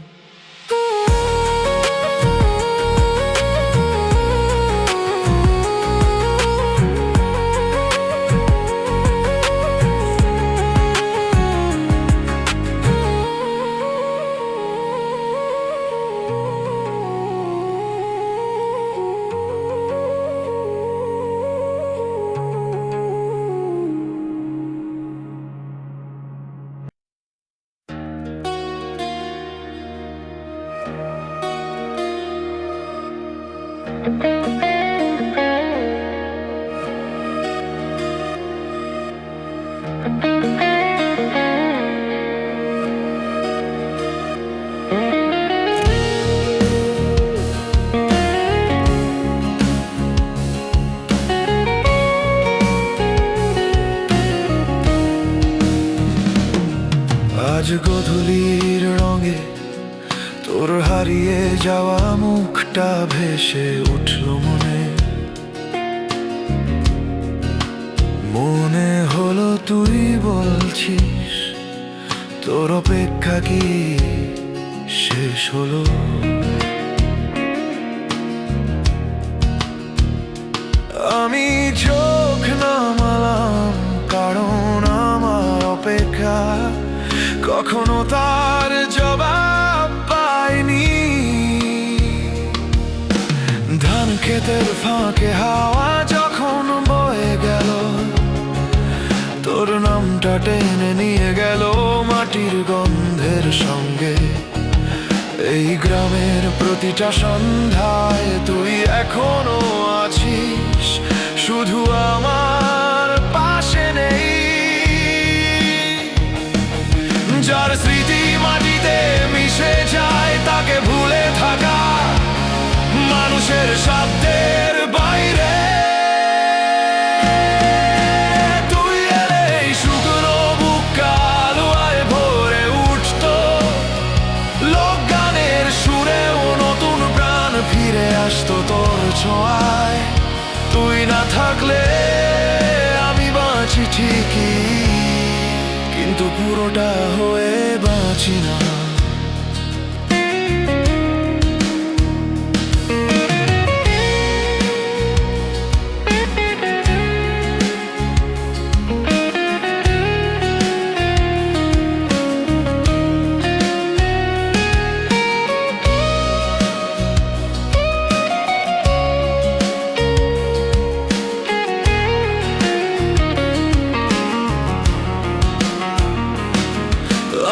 আজ গধূলির রঙে তোর হারিয়ে যাওয়া মুখটা ভেসে উঠল মনে। মনে হলো তুই বলছিস তোর অপেক্ষা কি শেষ হলো। আমি চোখ নামালাম কারণ আমার অপেক্ষা কখনো তার জবাব পায়নি। ধান ক্ষেতের ফাঁকে হাওয়া যখন বয়ে গেল, তোর নামটা টেনে নিয়ে গেল মাটির গন্ধের সঙ্গে। এই গ্রামের প্রতিটা সন্ধ্যায় তুই এখনো আছিস, শুধু আমার পাশে নেই। যার স্মৃতি মাটিতে মিশে যায় তাকে ভুলে থাকা মানুষের সাধ্যের বাইরে। তুই এলে এই শুকনো বুক কালুয়ায় ভরে উঠত, লোকগানের সুরেও নতুন প্রাণ ফিরে আসতো তোর ছোঁয়ায়। তুই না থাকলে আমি বাঁচি ঠিকই, কিন্তু পুরোটা হয়ে বাঁচি না।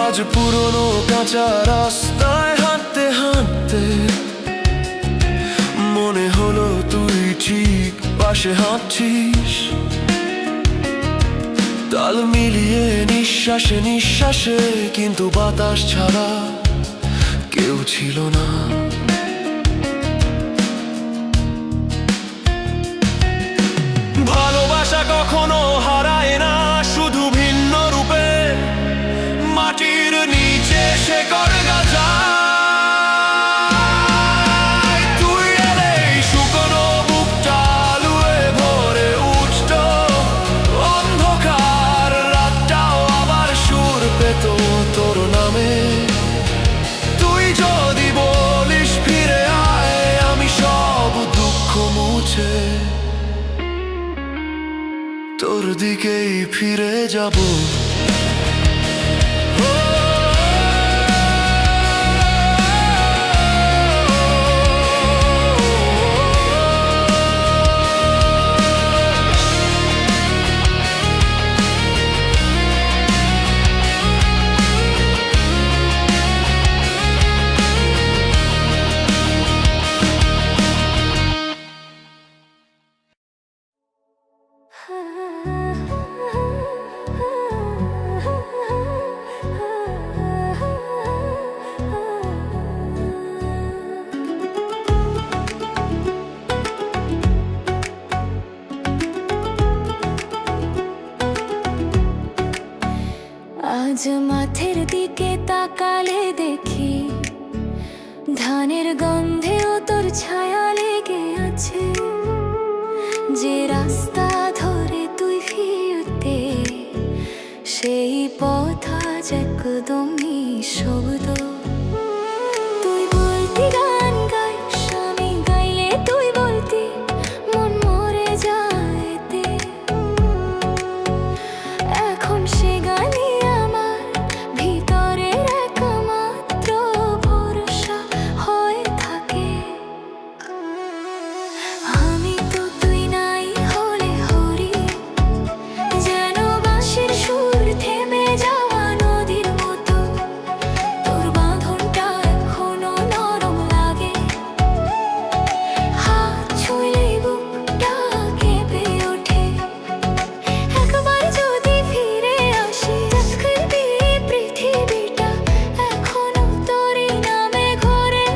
আজ পুরনো কাঁচা রাস্তায় হাঁটতে হাঁটতে মনে হলো তুই ঠিক পাশে হাঁটছিস। তাল মিলিয়ে নিঃশ্বাসে নিঃশ্বাসে, কিন্তু বাতাস ছাড়া কেউ ছিল না। ভালোবাসা কখনো হারায় না, শুধু ভিন্ন রূপে মাটির নিচে শেকড় গাছায়। তুই এলে শুকনো বুকটা আলোয় ভরে উঠত, অন্ধকার রাতটাও আবার সুর পেত তোর নামে। তুই যদি বলিস ফিরে আয়, আমি সব দুঃখ মুছে তোর দিকেই ফিরে যাব। দেখি ধানের গন্ধেও তোর ছায়া লেগে আছে। যে রাস্তা ধরে তুই ফিরতে, সেই পথ আজ একদমই শব্দ। তুই বলতি গান গাইস, আমি গাইলে তুই বলতি মন মরে যায় এতে। এখন সে গানই আমার ভিতরের একমাত্র ভরসা হয়ে থাকে। আমি তো তুই নাই হলে হরি, যেন বাঁশির সুর থেমে যাওয়া নদীর মতো। তোর বাঁধনটা এখনো নরম লাগে, হাত ছুঁইলেই বুকটা কেঁপে ওঠে। একবার যদি ফিরে আসি, দেখবি পৃথিবীটা এখনো তোরই নামে ঘোরে।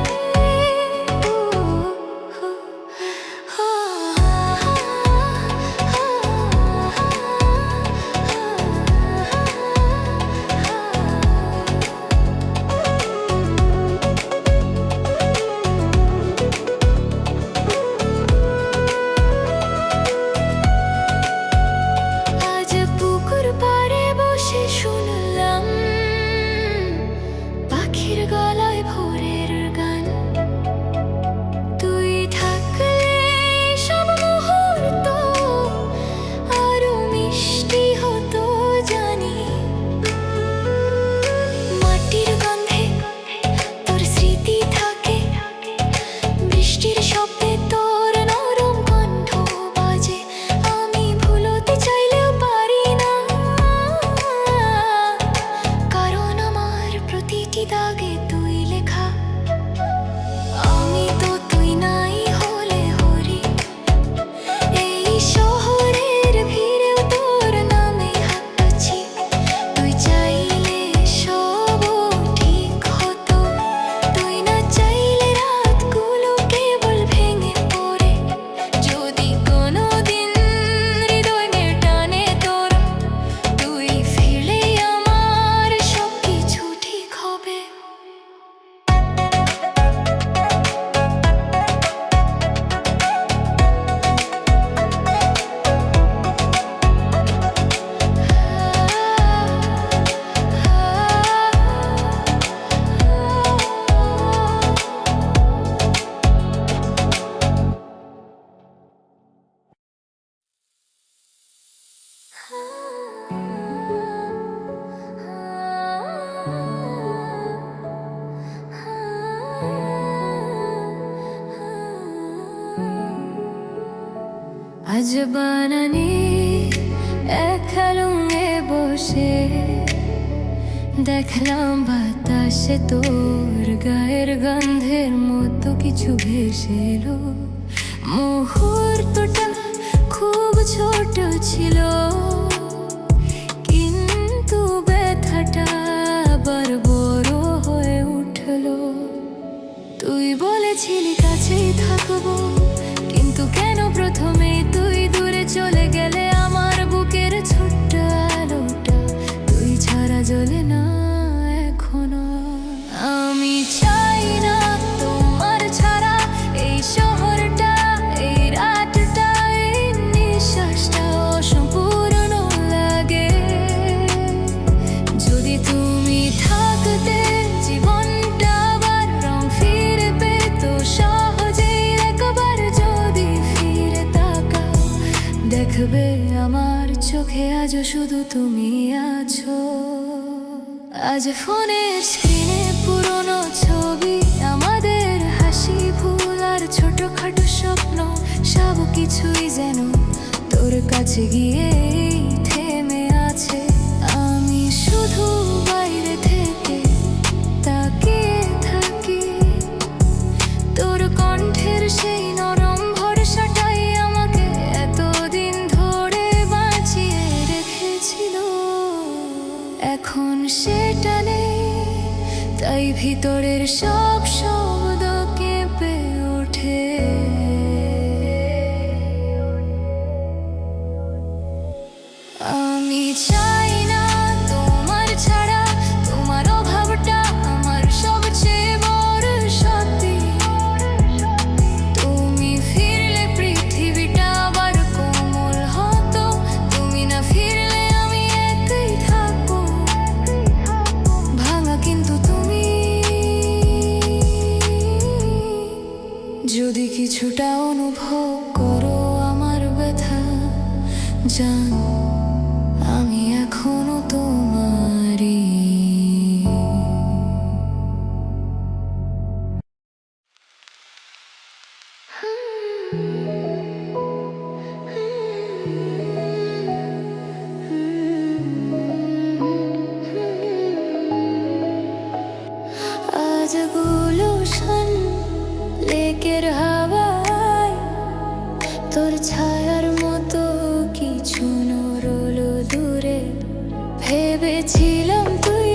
আজ পুকুর পাড়ে বসে শুনলাম পাখির গলায় ভোরের গান। তুই থাকলে সব মুহূর্ত আরো মিষ্টি হতো জানি। মাটির গন্ধে তোর স্মৃতি থাকে, বৃষ্টির শব্দে তোর নরম কণ্ঠ বাজে। আমি ভুলতে চাইলেও পারি না, কারণ আমার প্রতিটি দাগে তুই লেখা। আমি তো তুই নাই হলে হরি, এই শহরের ভিড়েও তোর নামে হাঁটছি। তুই চাইলে সব ঠিক হতো, তুই না চাইলে রাতগুলো কেবল ভেঙে পড়ে। যদি কোনোদিন হৃদয়ের টানে তোর, তুই ফিরলে আমার সবকিছু ঠিক হবে। আজ বানানি এক লুঙে বসে দেখলাম বাতাসে তোর গায়ের গন্ধের মতো কিছু ভেসে এলো। মুহূর্তটা খুব ছোট ছিল, কিন্তু ব্যথাটা আবার বড় হয়ে উঠলো। তুই বলেছিলি কাছেই থাকবো, কিন্তু কেন প্রথমে তুই দূরে চলে গেলে? আমার বুকের ছোট্ট আলোটা তুই ছাড়া জ্বলে না এখনো। আমি চাই না তোমার ছাড়া এই শহরটা, এই রাতটা, এই নিঃশ্বাসটা অসম্পূর্ণ লাগে। যদি তুমি থাকতে, জীবনটা আবার রং ফিরে পেত সহজেই। একবার যদি ফিরে তাকাও, দেখবে আমার চোখে আজও শুধু তুমি আছো। আজ ফোনের স্ক্রিনে পুরনো ছবি, আমাদের হাসি, ভুল আর ছোটখাটো স্বপ্ন, সব কিছুই যেন তোর কাছে গিয়ে থেমে আছে। আমি শুধু বাইরে থেকে তাকিয়ে থাকি, তোর কণ্ঠের সেই নরম ভরসাটাই আমাকে এতদিন ধরে বাঁচিয়ে রেখেছিল। এখন সেটা নেই, তাই ভিতরের সব শব্দ কেঁপে ওঠে। আমি চাই না তোমার ছাড়া, তোমার অভাবটা আমার কিছুটা অনুভব করো আমার ব্যথা, জান আমি এখনো তোমারই। আজ গুলশান লেকের হাওয়ায় তোর ছায়ার মতো কিছু নরলো দূরে। ভেবেছিলাম তুই,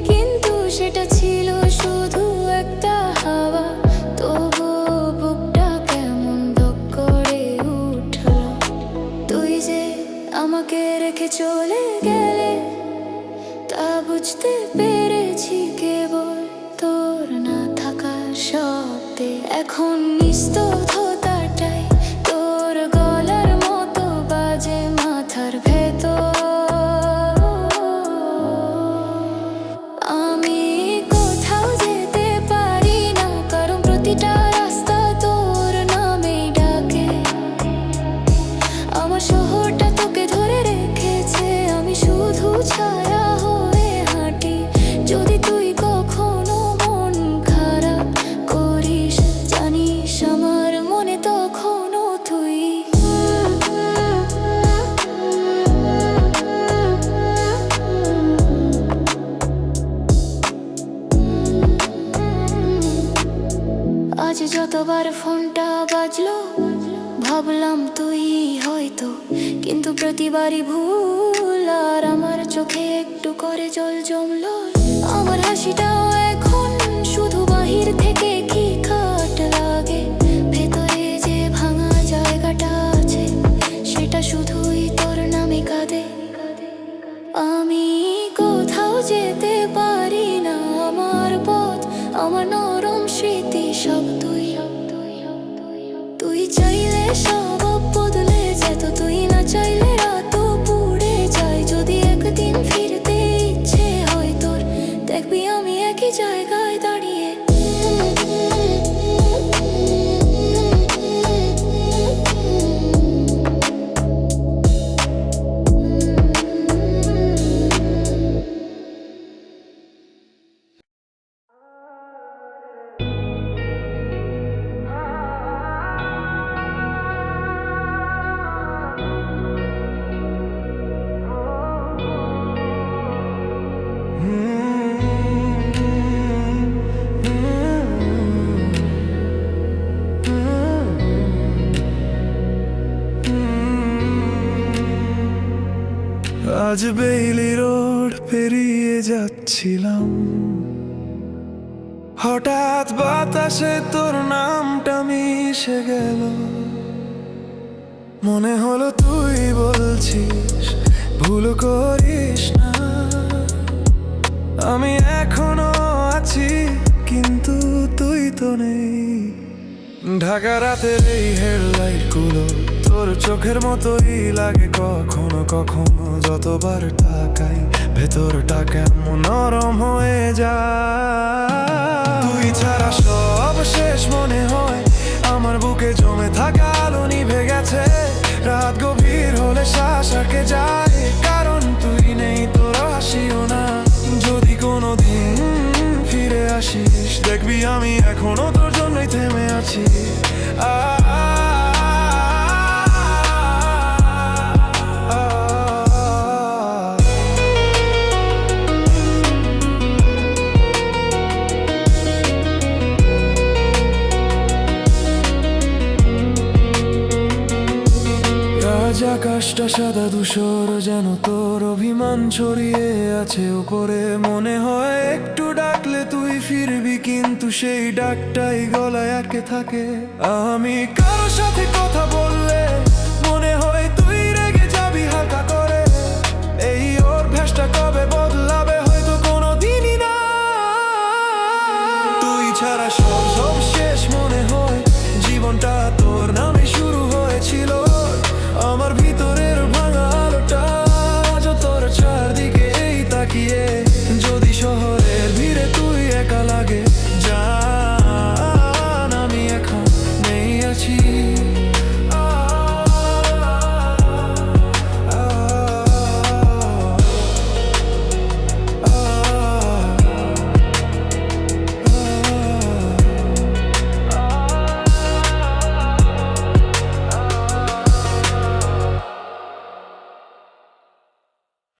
কিন্তু সেটা ছিল শুধু একটা হাওয়া। তবু বুকটা কেমন ধক করে উঠলো। তুই যে আমাকে রেখে চলে গেলে তা বুঝতে পেরেছি কেবল তোর না থাকার শব্দে। এখন নিস্তব্ধতাটাই তোর গলার মতো বাজে মাথার ভেতর। আমি কোথাও যেতে পারি না, কারণ প্রতিটা রাস্তা তোর নামেই ডাকে। আমার শহরটা তোকে ধরে রেখেছে, আমি শুধু ছায়া হয়ে হাঁটি। যদি তুই কখনো মন খারাপ করিস, জানিস আমার মনে তখনও তুই। আজ যতবার ফোনটা বাজলো ভাবলাম তুই হয়তো, কিন্তু প্রতিবারই ভুল। আর আমার চোখে একটু করে জল জমলো। আমার হাসিটাও এখন শুধু বাহির থেকে কি কাট লাগে। ভেতরে যে ভাঙা জায়গাটা আছে সেটা শুধুই তোর নামে কাঁদে। আমি কোথাও যেতে পারি না, আমার পথ আমার নরম স্মৃতি সব তুই। তুই চাইলে সব বদলে যেত, তুই না চাইলে রাতও পুড়ে যায়। যদি একদিন ফিরতে ইচ্ছে হয় তোর, দেখবি আমি একই জায়গায় দাঁড়িয়ে। আজ বেইলি রোড পেরিয়ে যাচ্ছিলাম, হঠাৎ বাতাসে তোর নামটা মিশে গেল। মনে হলো তুই বলছিস ভুল করিস না। আমি এখনো আছি, কিন্তু তুই তো নেই। ঢাকা রাতের এই হেডলাইট গুলো তোর চোখের মতোই লাগে কখনো কখনো। যতবার তাকাই ভেতরটা কেমন নরম হয়ে যায়। তুই ছাড়া সব শেষ মনে হয়, আমার বুকে জমে থাকা আলো নিভে গেছে। রাত গভীর হলে শ্বাস আটকে যায়, কারণ তুই নেই, তোর হাসিও না। যদি কোনোদিন ফিরে আসিস, দেখবি আমি এখনো তোর জন্যই থেমে আছি। আকাশটা সাদা ধূসর, যেন তোর অভিমান ছড়িয়ে আছে উপরে। মনে হয় একটু ডাকলে তুই ফিরবি, কিন্তু সেই ডাকটাই গলায় আটকে থাকে। আমি কারোর সাথে কথা বললে মনে হয় তুই রেগে যাবি হালকা করে। এই ওর ভেসটা কবে বদলাবে, হয়তো কোনো দিনই না। তুই ছাড়া